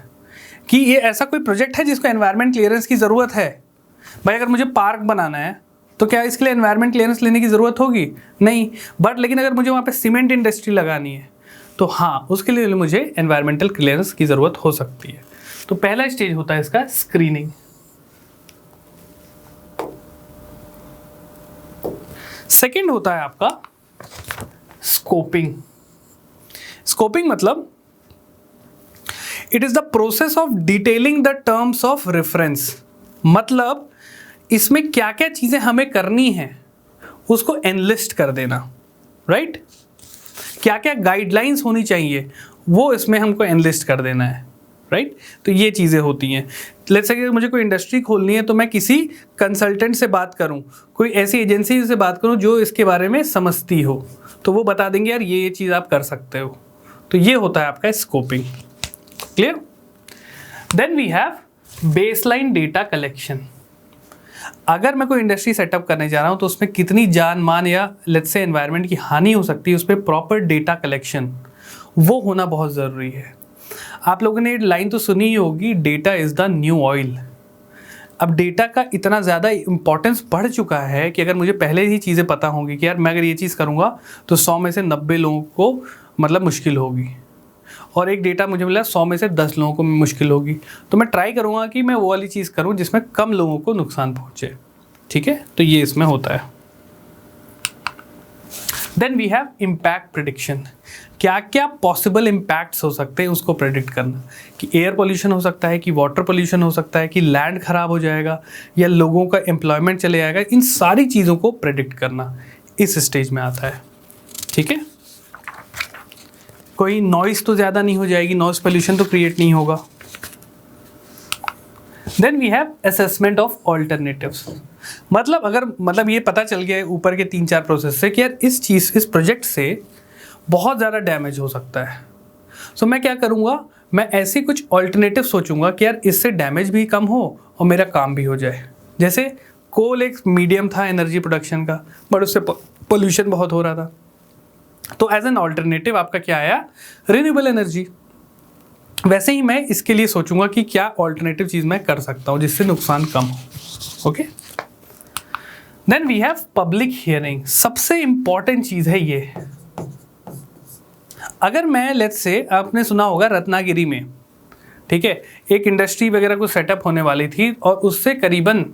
Speaker 1: कि ये ऐसा कोई प्रोजेक्ट है जिसको एनवायरमेंट क्लियरेंस की ज़रूरत है। भाई अगर मुझे पार्क बनाना है तो क्या इसके लिए एनवायरमेंट क्लियरेंस लेने की ज़रूरत होगी? नहीं। बट लेकिन अगर मुझे वहाँ पे सीमेंट इंडस्ट्री लगानी है तो हाँ, उसके लिए मुझे एनवायरमेंटल क्लियरेंस की ज़रूरत हो सकती है। तो पहला स्टेज होता है इसका स्क्रीनिंग। सेकेंड होता है आपका स्कोपिंग। स्कोपिंग मतलब it is the process of detailing the terms of reference, मतलब इसमें क्या क्या चीजें हमें करनी है उसको एनलिस्ट कर देना, राइट। क्या क्या गाइडलाइंस होनी चाहिए वो इसमें हमको एनलिस्ट कर देना है, राइट। तो ये चीज़ें होती हैं। लेट्स से अगर मुझे कोई इंडस्ट्री खोलनी है तो मैं किसी कंसल्टेंट से बात करूं, कोई ऐसी एजेंसी से बात करूं जो इसके बारे में समझती हो, तो वो बता देंगे यार ये चीज़ आप कर सकते हो। तो ये होता है आपका scoping. Clear? Then we have baseline data collection. अगर मैं कोई इंडस्ट्री सेटअप करने जा रहा हूँ तो उसमें कितनी जान मान या लेट्स से एनवायरनमेंट की हानि हो सकती है, उस पर प्रॉपर डेटा कलेक्शन वो होना बहुत ज़रूरी है। आप लोगों ने लाइन तो सुनी ही होगी, data is the new oil. अब डेटा का इतना ज़्यादा इंपॉर्टेंस बढ़ चुका है कि अगर मुझे पहले ही चीज़ें पता होंगी कि यार मैं अगर ये चीज़ करूँगा तो 100 में से 90 लोगों को मतलब मुश्किल होगी, और एक डेटा मुझे मिला 100 में से 10 लोगों को मुश्किल होगी, तो मैं ट्राई करूँगा कि मैं वो वाली चीज़ करूँ जिसमें कम लोगों को नुकसान पहुँचे, ठीक है। तो ये इसमें होता है। Then we have impact prediction. क्या क्या पॉसिबल इम्पैक्ट्स हो सकते हैं उसको प्रेडिक्ट करना, कि एयर पोल्यूशन हो सकता है, कि वाटर पोल्यूशन हो सकता है, कि लैंड खराब हो जाएगा या लोगों का एम्प्लॉयमेंट चले जाएगा। इन सारी चीज़ों को प्रेडिक्ट करना इस स्टेज में आता है, ठीक है। कोई नॉइस तो ज़्यादा नहीं हो जाएगी, नॉइस पोल्यूशन तो क्रिएट नहीं होगा। Then we have assessment of alternatives. मतलब ये पता चल गया ऊपर के 3-4 प्रोसेस से कि यार इस प्रोजेक्ट से बहुत ज़्यादा डैमेज हो सकता है। सो मैं क्या करूँगा, मैं ऐसी कुछ ऑल्टरनेटिव सोचूंगा कि यार इससे डैमेज भी कम हो और मेरा काम भी हो जाए। जैसे कोल एक मीडियम था एनर्जी प्रोडक्शन का, बट उससे पोल्यूशन बहुत हो रहा था, तो एज एन ऑल्टरनेटिव आपका क्या आया, रिन्यूएबल एनर्जी। वैसे ही मैं इसके लिए सोचूंगा कि क्या ऑल्टरनेटिव चीज़ मैं कर सकता हूँ जिससे नुकसान कम हो। Okay, then we have public hearing. सबसे इंपॉर्टेंट चीज़ है ये। अगर मैं लेट्स से, आपने सुना होगा रत्नागिरी में, ठीक है, एक इंडस्ट्री वगैरह को सेटअप होने वाली थी और उससे करीबन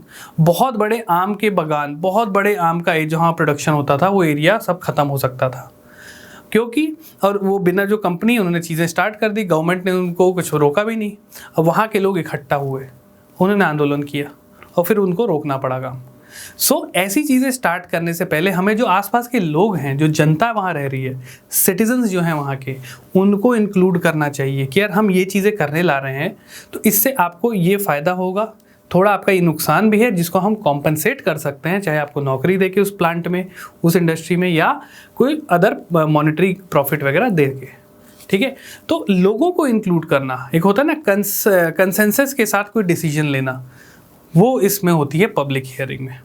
Speaker 1: बहुत बड़े आम के बागान, बहुत बड़े आम का जहाँ प्रोडक्शन होता था वो एरिया सब खत्म हो सकता था, क्योंकि और वो बिना जो कंपनी उन्होंने चीज़ें स्टार्ट कर दी, गवर्नमेंट ने उनको कुछ रोका भी नहीं। अब वहाँ के लोग इकट्ठा हुए, उन्होंने आंदोलन किया और फिर उनको रोकना पड़ा काम। ऐसी चीज़ें स्टार्ट करने से पहले हमें जो आसपास के लोग हैं, जो जनता वहाँ रह रही है, सिटीजन्स जो हैं वहाँ के, उनको इंक्लूड करना चाहिए कि यार हम ये चीज़ें करने ला रहे हैं तो इससे आपको ये फ़ायदा होगा, थोड़ा आपका ये नुकसान भी है जिसको हम कॉम्पनसेट कर सकते हैं, चाहे आपको नौकरी दे के उस प्लांट में, उस इंडस्ट्री में, या कोई अदर मॉनेटरी प्रॉफिट वगैरह दे के, ठीक है। तो लोगों को इंक्लूड करना, एक होता है ना कंसेंसस के साथ कोई डिसीजन लेना, वो इसमें होती है पब्लिक हियरिंग में,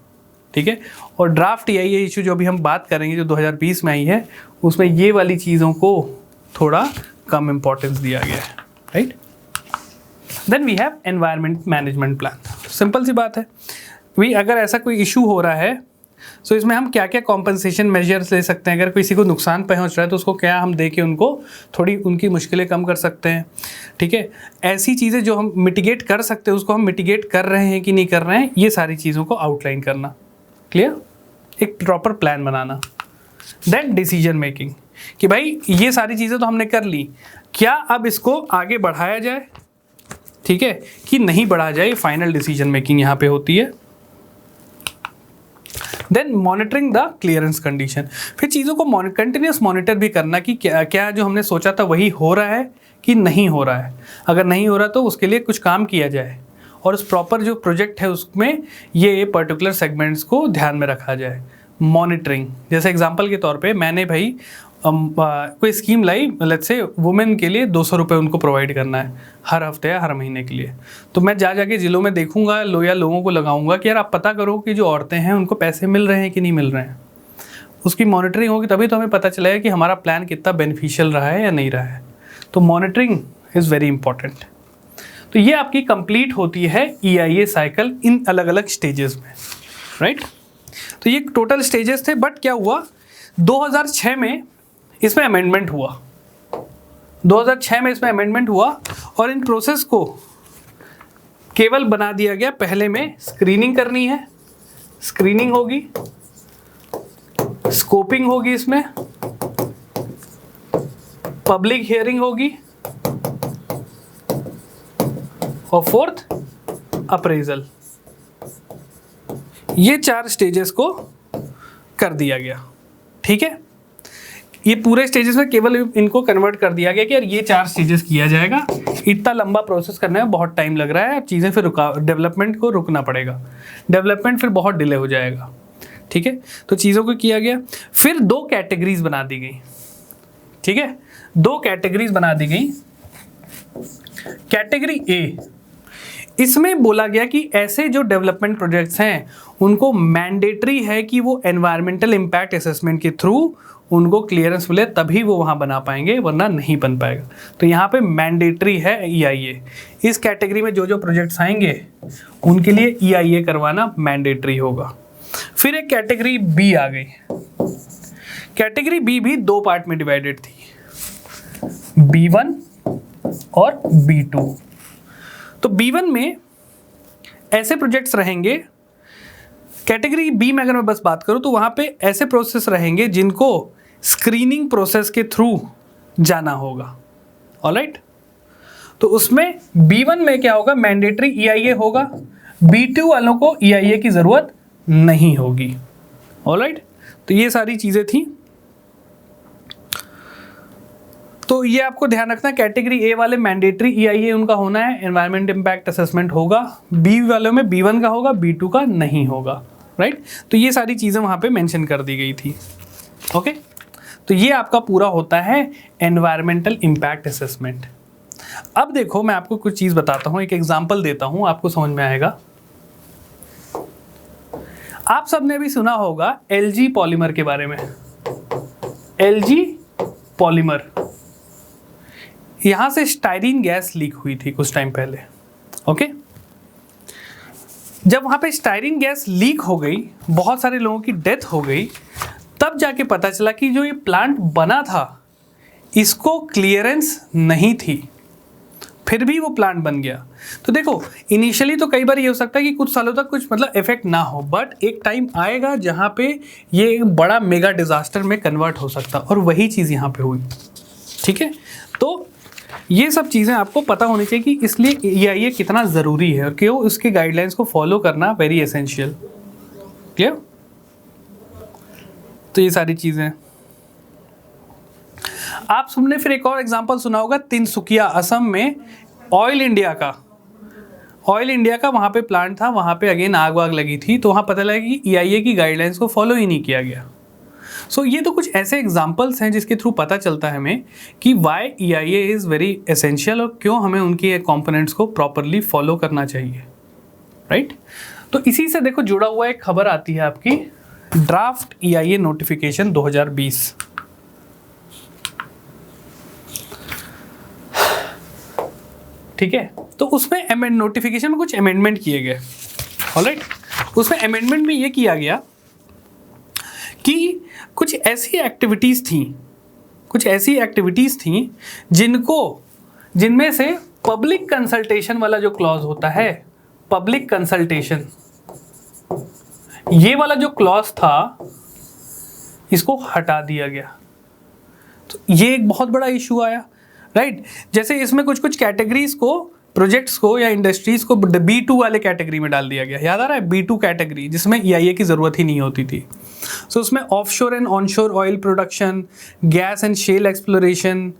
Speaker 1: ठीक है। और ड्राफ्ट EIA इशू जो अभी हम बात करेंगे, जो 2020 में आई है, उसमें ये वाली चीज़ों को थोड़ा कम इम्पोर्टेंस दिया गया है, right. Then we have environment management plan. Simple सी बात है, अगर ऐसा कोई इशू हो रहा है तो इसमें हम क्या क्या कॉम्पनसेशन मेजर्स ले सकते हैं। अगर किसी को नुकसान पहुंच रहा है तो उसको क्या हम दे के उनको थोड़ी उनकी मुश्किलें कम कर सकते हैं, ठीक है। ऐसी चीज़ें जो हम मिटिगेट कर सकते हैं उसको हम मिटिगेट कर रहे हैं कि नहीं कर रहे हैं, ये सारी चीज़ों को आउटलाइन करना, क्लियर, एक प्रॉपर प्लान बनाना। देन डिसीजन मेकिंग, कि भाई ये सारी चीज़ें तो हमने कर ली, क्या अब इसको आगे बढ़ाया जाए, ठीक है, कि नहीं बढ़ाया जाए, फाइनल डिसीजन मेकिंग यहाँ पे होती है। Then monitoring the clearance condition, फिर चीज़ों को कंटिन्यूस मॉनिटर भी करना कि क्या जो हमने सोचा था वही हो रहा है कि नहीं हो रहा है। अगर नहीं हो रहा तो उसके लिए कुछ काम किया जाए और उस प्रॉपर जो प्रोजेक्ट है उसमें ये पर्टिकुलर सेगमेंट्स को ध्यान में रखा जाए। मॉनिटरिंग, जैसे एग्जांपल के तौर पे मैंने भाई कोई scheme lie, let's say women के लिए 200 रुपये उनको प्रोवाइड करना है हर हफ्ते या हर महीने के लिए, तो मैं जाके ज़िलों में देखूंगा या लोगों को लगाऊंगा कि यार आप पता करो कि जो औरतें हैं उनको पैसे मिल रहे हैं कि नहीं मिल रहे हैं। उसकी मॉनिटरिंग होगी तभी तो हमें पता चलेगा कि हमारा प्लान कितना बेनिफिशियल रहा है या नहीं रहा है। तो मॉनिटरिंग इज़ वेरी इंपॉर्टेंट। तो ये आपकी कंप्लीट होती है EIA साइकिल इन अलग अलग स्टेजेस में, राइट। तो ये टोटल स्टेजेस थे, बट क्या हुआ 2006 में इसमें अमेंडमेंट हुआ, 2006 में इसमें अमेंडमेंट हुआ और इन प्रोसेस को केवल बना दिया गया, पहले में स्क्रीनिंग करनी है, स्क्रीनिंग होगी, स्कोपिंग होगी, इसमें पब्लिक हियरिंग होगी और फोर्थ अप्रेजल। ये 4 स्टेजेस को कर दिया गया, ठीक है। ये पूरे स्टेजेस में केवल इनको कन्वर्ट कर दिया गया कि यार ये 4 स्टेजेस किया जाएगा। इतना लंबा प्रोसेस करने में बहुत टाइम लग रहा है, चीज़ें फिर डेवलपमेंट को रुकना पड़ेगा, डेवलपमेंट फिर बहुत डिले हो जाएगा, ठीक है। तो चीज़ों को किया गया, फिर 2 कैटेगरीज बना दी गई, ठीक है, 2 कैटेगरीज बना दी गई। कैटेगरी A, इसमें बोला गया कि ऐसे जो डेवलपमेंट प्रोजेक्ट्स हैं उनको मैंडेटरी है कि वो एनवायरमेंटल इम्पैक्ट असेसमेंट के थ्रू उनको क्लियरेंस मिले, तभी वो वहाँ बना पाएंगे, वरना नहीं बन पाएगा। तो यहाँ पे मैंडेटरी है EIA। इस कैटेगरी में जो जो प्रोजेक्ट्स आएंगे उनके लिए EIA करवाना मैंडेटरी होगा। फिर एक कैटेगरी B आ गई। कैटेगरी B भी 2 पार्ट में डिवाइडेड थी, B1 और B2। तो B1 में ऐसे प्रोजेक्ट्स रहेंगे, कैटेगरी B में अगर मैं बस बात करूं तो वहां पे ऐसे प्रोसेस रहेंगे जिनको स्क्रीनिंग प्रोसेस के थ्रू जाना होगा, ऑलराइट। तो उसमें B1 में क्या होगा, मैंडेटरी EIA होगा, B2 वालों को EIA की ज़रूरत नहीं होगी, ऑलराइट। तो ये सारी चीज़ें थी। तो ये आपको ध्यान रखना, कैटेगरी A वाले मैंडेटरी EIA उनका होना है, एनवायरमेंट इम्पैक्ट असेसमेंट होगा। B वालों में B1 का होगा, B2 का नहीं होगा, राइट। तो ये सारी चीज़ें वहाँ पे मेंशन कर दी गई थी, ओके। तो ये आपका पूरा होता है एनवायरमेंटल इम्पैक्ट असेसमेंट। अब देखो मैं आपको कुछ चीज़ बताता हूँ, एक एग्जाम्पल देता हूँ, आपको समझ में आएगा। आप सबने भी सुना होगा LG पॉलीमर के बारे में। LG पॉलीमर, यहाँ से स्टाइरीन गैस लीक हुई थी कुछ टाइम पहले, ओके। जब वहाँ पे स्टाइरीन गैस लीक हो गई, बहुत सारे लोगों की डेथ हो गई, तब जाके पता चला कि जो ये प्लांट बना था इसको क्लियरेंस नहीं थी, फिर भी वो प्लांट बन गया। तो देखो इनिशियली तो कई बार ये हो सकता है कि कुछ सालों तक कुछ मतलब इफेक्ट ना हो, बट एक टाइम आएगा जहाँ पे ये एक बड़ा मेगा डिजास्टर में कन्वर्ट हो सकता, और वही चीज़ यहाँ पे हुई। ठीक है, तो ये सब चीज़ें आपको पता होनी चाहिए कि इसलिए ये कितना ज़रूरी है और क्यों उसके गाइडलाइंस को फॉलो करना वेरी एसेंशियल। क्लियर? तो ये सारी चीज़ें आप सुनने, फिर एक और एग्जांपल सुना होगा तिनसुकिया असम में ऑयल इंडिया का वहाँ पे प्लांट था, वहाँ पे अगेन आग वाग लगी थी, तो वहाँ पता लगा कि EIA की गाइडलाइंस को फॉलो ही नहीं किया गया। सो ये तो कुछ ऐसे एग्जांपल्स हैं जिसके थ्रू पता चलता है हमें कि why EIA is very essential और क्यों हमें उनके कंपोनेंट्स को प्रॉपरली फॉलो करना चाहिए, राइट? तो इसी से देखो जुड़ा हुआ एक खबर आती है आपकी ड्राफ्ट EIA नोटिफिकेशन 2020। ठीक है, तो उसमें नोटिफिकेशन में कुछ अमेंडमेंट किए गए। ऑलराइट, उसमें अमेंडमेंट में ये किया गया कि कुछ ऐसी एक्टिविटीज़ थी जिनमें से पब्लिक कंसल्टेशन वाला जो क्लॉज होता है, पब्लिक कंसल्टेशन, ये वाला जो क्लॉज था इसको हटा दिया गया। तो ये एक बहुत बड़ा इशू आया, राइट? जैसे इसमें कुछ कैटेगरीज को, प्रोजेक्ट्स को या इंडस्ट्रीज को B2 वाले कैटेगरी में डाल दिया गया। याद आ रहा है B2 कैटेगरी, जिसमें EIA की ज़रूरत ही नहीं होती थी। सो उसमें offshore and onshore oil production, gas and shale exploration,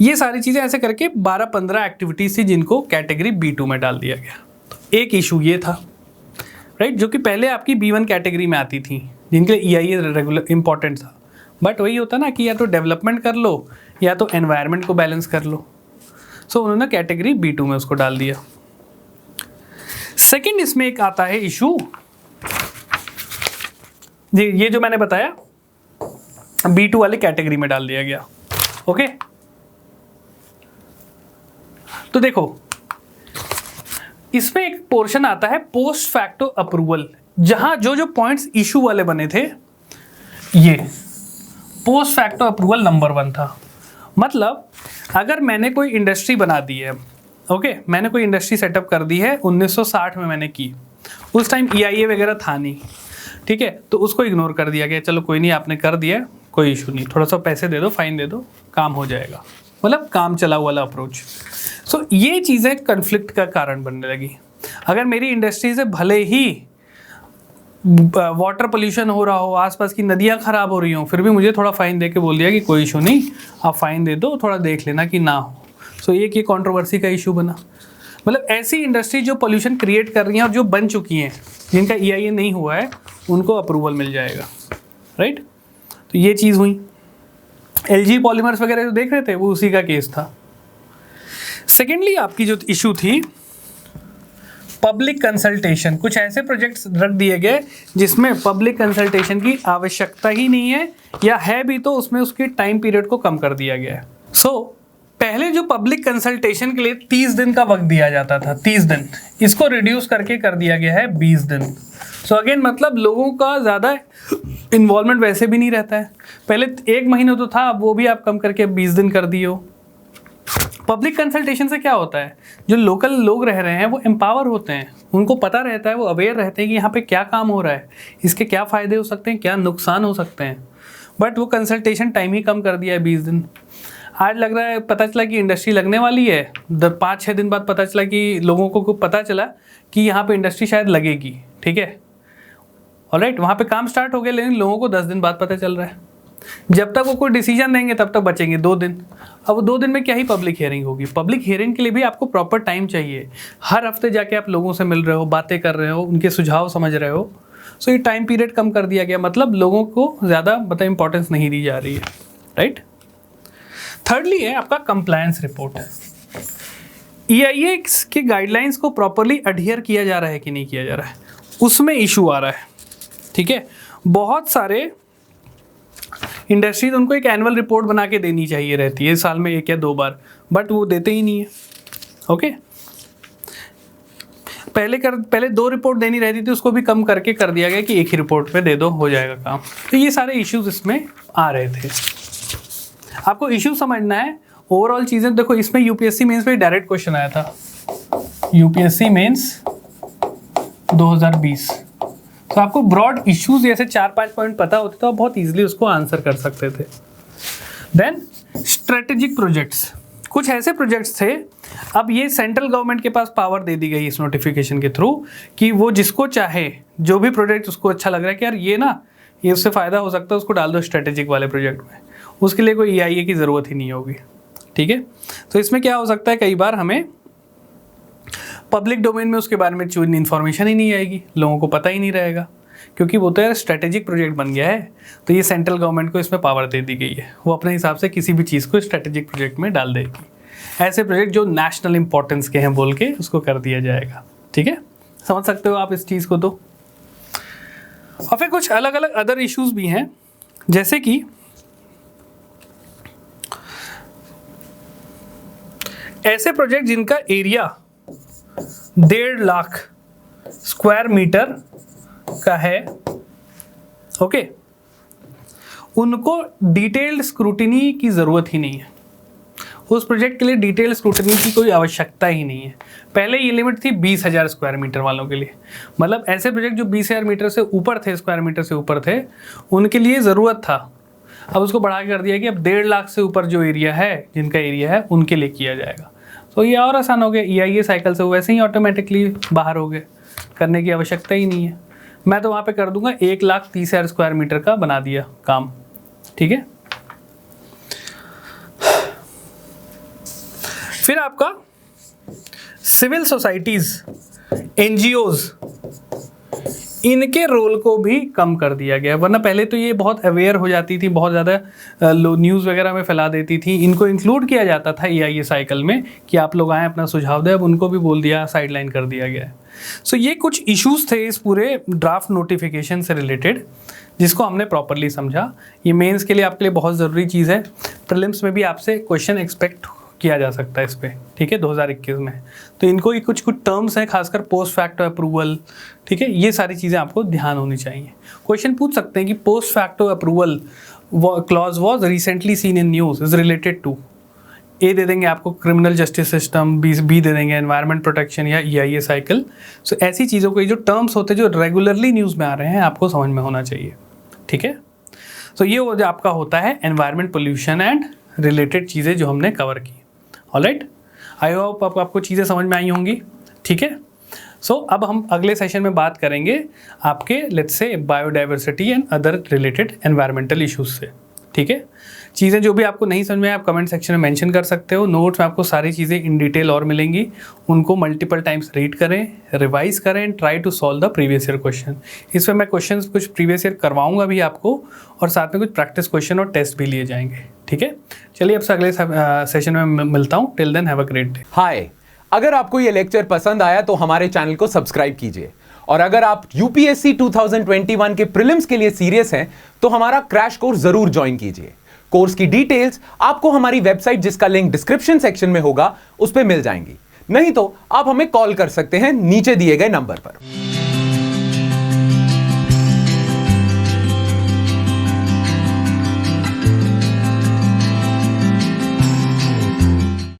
Speaker 1: ये सारी चीज़ें ऐसे करके 12-15 एक्टिविटीज़ थी जिनको कैटेगरी B2 में डाल दिया गया। तो एक इशू ये था, राइट, जो कि पहले आपकी B1 कैटेगरी में आती थी, जिनके लिए EIA रेगुलर इंपॉर्टेंट था। बट वही होता ना कि या तो डेवलपमेंट कर लो या तो एनवायरनमेंट को बैलेंस कर लो। सो उन्होंने कैटेगरी B2 में उसको डाल दिया। सेकंड इसमें एक आता है इशू, ये जो मैंने बताया B2 वाले कैटेगरी में डाल दिया गया। ओके, तो देखो इसमें एक पोर्शन आता है पोस्ट फैक्टो अप्रूवल, जहां जो पॉइंट्स इशू वाले बने थे, ये पोस्ट फैक्टो अप्रूवल नंबर 1 था। मतलब अगर मैंने कोई इंडस्ट्री बना दी है, ओके, मैंने कोई इंडस्ट्री सेटअप कर दी है 1960 में मैंने की, उस टाइम EIA वगैरह था नहीं, ठीक है, तो उसको इग्नोर कर दिया गया। चलो कोई नहीं, आपने कर दिया, कोई इशू नहीं, थोड़ा सा पैसे दे दो, फाइन दे दो, काम हो जाएगा, मतलब काम चला वाला अप्रोच। सो ये चीज़ें कन्फ्लिक्ट का कारण बनने लगी। अगर मेरी इंडस्ट्री से भले ही वाटर पोल्यूशन हो रहा हो, आसपास की नदियाँ ख़राब हो रही हों, फिर भी मुझे थोड़ा फ़ाइन दे के बोल दिया कि कोई इशू नहीं, आप फ़ाइन दे दो, थोड़ा देख लेना कि ना हो। सो ये कंट्रोवर्सी का इशू बना। मतलब ऐसी इंडस्ट्री जो पोल्यूशन क्रिएट कर रही हैं और जो बन चुकी हैं, जिनका EIA नहीं हुआ है, उनको अप्रूवल मिल जाएगा, राइट? तो ये चीज़ हुई। LG पॉलीमर्स वगैरह जो देख रहे थे वो उसी का केस था। सेकेंडली आपकी जो इशू थी पब्लिक कंसल्टेशन, कुछ ऐसे प्रोजेक्ट्स रख दिए गए जिसमें पब्लिक कंसल्टेशन की आवश्यकता ही नहीं है, या है भी तो उसमें उसकी टाइम पीरियड को कम कर दिया गया है। पहले जो पब्लिक कंसल्टेशन के लिए 30 दिन का वक्त दिया जाता था, 30 दिन, इसको रिड्यूस करके कर दिया गया है 20 दिन। अगेन मतलब लोगों का ज़्यादा इन्वॉल्वमेंट वैसे भी नहीं रहता है। पहले 1 महीना तो था, वो भी आप कम करके 20 दिन कर दिए हो। पब्लिक कंसल्टेशन से क्या होता है, जो लोकल लोग रह रहे हैं वो एम्पावर होते हैं, उनको पता रहता है, वो अवेयर रहते हैं कि यहाँ पे क्या काम हो रहा है, इसके क्या फ़ायदे हो सकते हैं, क्या नुकसान हो सकते हैं। बट वो कंसल्टेशन टाइम ही कम कर दिया है 20 दिन। आज लग रहा है, पता चला कि इंडस्ट्री लगने वाली है, 5-6 दिन बाद पता चला कि लोगों को पता चला कि यहाँ पे इंडस्ट्री शायद लगेगी, ठीक है, ऑलराइट, वहाँ पे काम स्टार्ट हो गया, लेकिन लोगों को 10 दिन बाद पता चल रहा है। जब तक वो कोई डिसीजन देंगे तब तक बचेंगे 2 दिन। अब 2 दिन में क्या ही पब्लिक हियरिंग होगी। पब्लिक हियरिंग के लिए भी आपको प्रॉपर टाइम चाहिए। हर हफ्ते जाके आप लोगों से मिल रहे हो, बातें कर रहे हो, उनके सुझाव समझ रहे हो। सो ये टाइम पीरियड कम कर दिया गया, मतलब लोगों को ज़्यादा मतलब इंपॉर्टेंस नहीं दी जा रही है, राइट। थर्डली है आपका कंप्लायंस रिपोर्ट है। EIA के गाइडलाइंस को प्रॉपरली अडहियर किया जा रहा है कि नहीं किया जा रहा है, उसमें इशू आ रहा है, ठीक है। बहुत सारे इंडस्ट्रीज, उनको एक एनुअल रिपोर्ट बना के देनी चाहिए रहती है साल में 1 या 2 बार, बट वो देते ही नहीं है। ओके, पहले 2 रिपोर्ट देनी रहती थी, उसको भी कम करके कर दिया गया कि 1 ही रिपोर्ट पे दे दो, हो जाएगा काम। तो ये सारे इश्यूज इसमें आ रहे थे। आपको इशू समझना है, ओवरऑल चीजें देखो। इसमें यूपीएससी मेंस पे डायरेक्ट क्वेश्चन आया था, यूपीएससी मेंस 2020। तो आपको ब्रॉड इश्यूज जैसे 4-5 पॉइंट पता होते तो आप बहुत इजीली उसको आंसर कर सकते थे। देन स्ट्रेटेजिक प्रोजेक्ट्स, कुछ ऐसे प्रोजेक्ट्स थे, अब ये सेंट्रल गवर्नमेंट के पास पावर दे दी गई इस नोटिफिकेशन के थ्रू कि वो जिसको चाहे, जो भी प्रोजेक्ट उसको अच्छा लग रहा है कि यार ये ना, ये उससे फ़ायदा हो सकता है, उसको डाल दो स्ट्रेटेजिक वाले प्रोजेक्ट में। उसके लिए कोई EIA की ज़रूरत ही नहीं होगी, ठीक है। तो इसमें क्या हो सकता है, कई बार हमें पब्लिक डोमेन में उसके बारे में इन्फॉर्मेशन ही नहीं आएगी, लोगों को पता ही नहीं रहेगा, क्योंकि वो तो यार स्ट्रेटेजिक प्रोजेक्ट बन गया है। तो ये सेंट्रल गवर्नमेंट को इसमें पावर दे दी गई है, वो अपने हिसाब से किसी भी चीज़ को स्ट्रेटेजिक प्रोजेक्ट में डाल देगी। ऐसे प्रोजेक्ट जो नेशनल इंपॉर्टेंस के हैं बोल के उसको कर दिया जाएगा, ठीक है। समझ सकते हो आप इस चीज़ को। तो और फिर कुछ अलग अलग अदर इश्यूज भी हैं, जैसे कि ऐसे प्रोजेक्ट जिनका एरिया 1.5 लाख स्क्वायर मीटर का है, ओके, उनको डिटेल्ड स्क्रूटिनी की ज़रूरत ही नहीं है। उस प्रोजेक्ट के लिए डिटेल्ड स्क्रूटिनी की कोई आवश्यकता ही नहीं है। पहले ये लिमिट थी 20,000 स्क्वायर मीटर वालों के लिए, मतलब ऐसे प्रोजेक्ट जो 20,000 मीटर से ऊपर थे, स्क्वायर मीटर से ऊपर थे, उनके लिए ज़रूरत था। अब उसको बढ़ा कर दिया कि अब 1.5 लाख से ऊपर जो एरिया है, जिनका एरिया है, उनके लिए किया जाएगा। तो ये और आसान हो गया, EIA साइकिल से वैसे ही ऑटोमेटिकली बाहर हो गए, करने की आवश्यकता ही नहीं है। मैं तो वहाँ पे कर दूंगा 1,30,000 स्क्वायर मीटर का बना दिया काम, ठीक है। फिर आपका सिविल सोसाइटीज, NGOs, इनके रोल को भी कम कर दिया गया। वरना पहले तो ये बहुत अवेयर हो जाती थी, बहुत ज़्यादा न्यूज़ वगैरह में फैला देती थी, इनको इंक्लूड किया जाता था EIA साइकिल में कि आप लोग आएँ अपना सुझाव दें। अब उनको भी बोल दिया, साइडलाइन कर दिया गया है। सो ये कुछ इश्यूज थे इस पूरे ड्राफ्ट नोटिफिकेशन से रिलेटेड, जिसको हमने प्रॉपरली समझा। ये मेंस के लिए आपके लिए बहुत ज़रूरी चीज़ है, प्रीलिम्स में भी आपसे क्वेश्चन एक्सपेक्ट किया जा सकता है इस पर, ठीक है, 2021 में। तो इनको ही कुछ टर्म्स हैं, खासकर पोस्ट फैक्टो अप्रूवल, ठीक है, ये सारी चीज़ें आपको ध्यान होनी चाहिए। क्वेश्चन पूछ सकते हैं कि post facto approval clause was recently seen in news is related to, A दे देंगे आपको क्रिमिनल जस्टिस सिस्टम, बी दे देंगे एनवायरनमेंट प्रोटेक्शन या EIA साइकिल। सो ऐसी चीज़ों को, ये जो टर्म्स होते हैं जो रेगुलरली न्यूज़ में आ रहे हैं, आपको समझ में होना चाहिए, ठीक है। सो ये जो आपका होता है एनवायरनमेंट, पोल्यूशन एंड रिलेटेड चीज़ें जो हमने कवर की। ऑलराइट, आई होप आपको चीज़ें समझ में आई होंगी, ठीक है। सो अब हम अगले सेशन में बात करेंगे आपके let's say biodiversity and other related environmental issues से, ठीक है। चीज़ें जो भी आपको नहीं समझ में आए आप कमेंट सेक्शन में मेंशन कर सकते हो। नोट्स में आपको सारी चीज़ें इन डिटेल और मिलेंगी, उनको मल्टीपल टाइम्स रीड करें, रिवाइज करें and try to solve the previous year question. इसमें मैं क्वेश्चन कुछ प्रीवियस ईयर करवाऊंगा भी आपको, और साथ में कुछ प्रैक्टिस क्वेश्चन और टेस्ट भी लिए जाएंगे, ठीक है। चलिए आपसे अगले सेशन में मिलता हूँ। Till then have a great day.
Speaker 2: Hi, अगर आपको ये लेक्चर पसंद आया तो हमारे चैनल को सब्सक्राइब कीजिए, और अगर आप UPSC 2021 के प्रीलिम्स के लिए सीरियस हैं तो हमारा क्रैश कोर्स जरूर ज्वाइन कीजिए। कोर्स की डिटेल्स आपको हमारी वेबसाइट, जिसका लिंक डिस्क्रिप्शन सेक्शन में होगा, उस पर मिल जाएंगी। नहीं तो आप हमें कॉल कर सकते हैं नीचे दिए गए नंबर पर।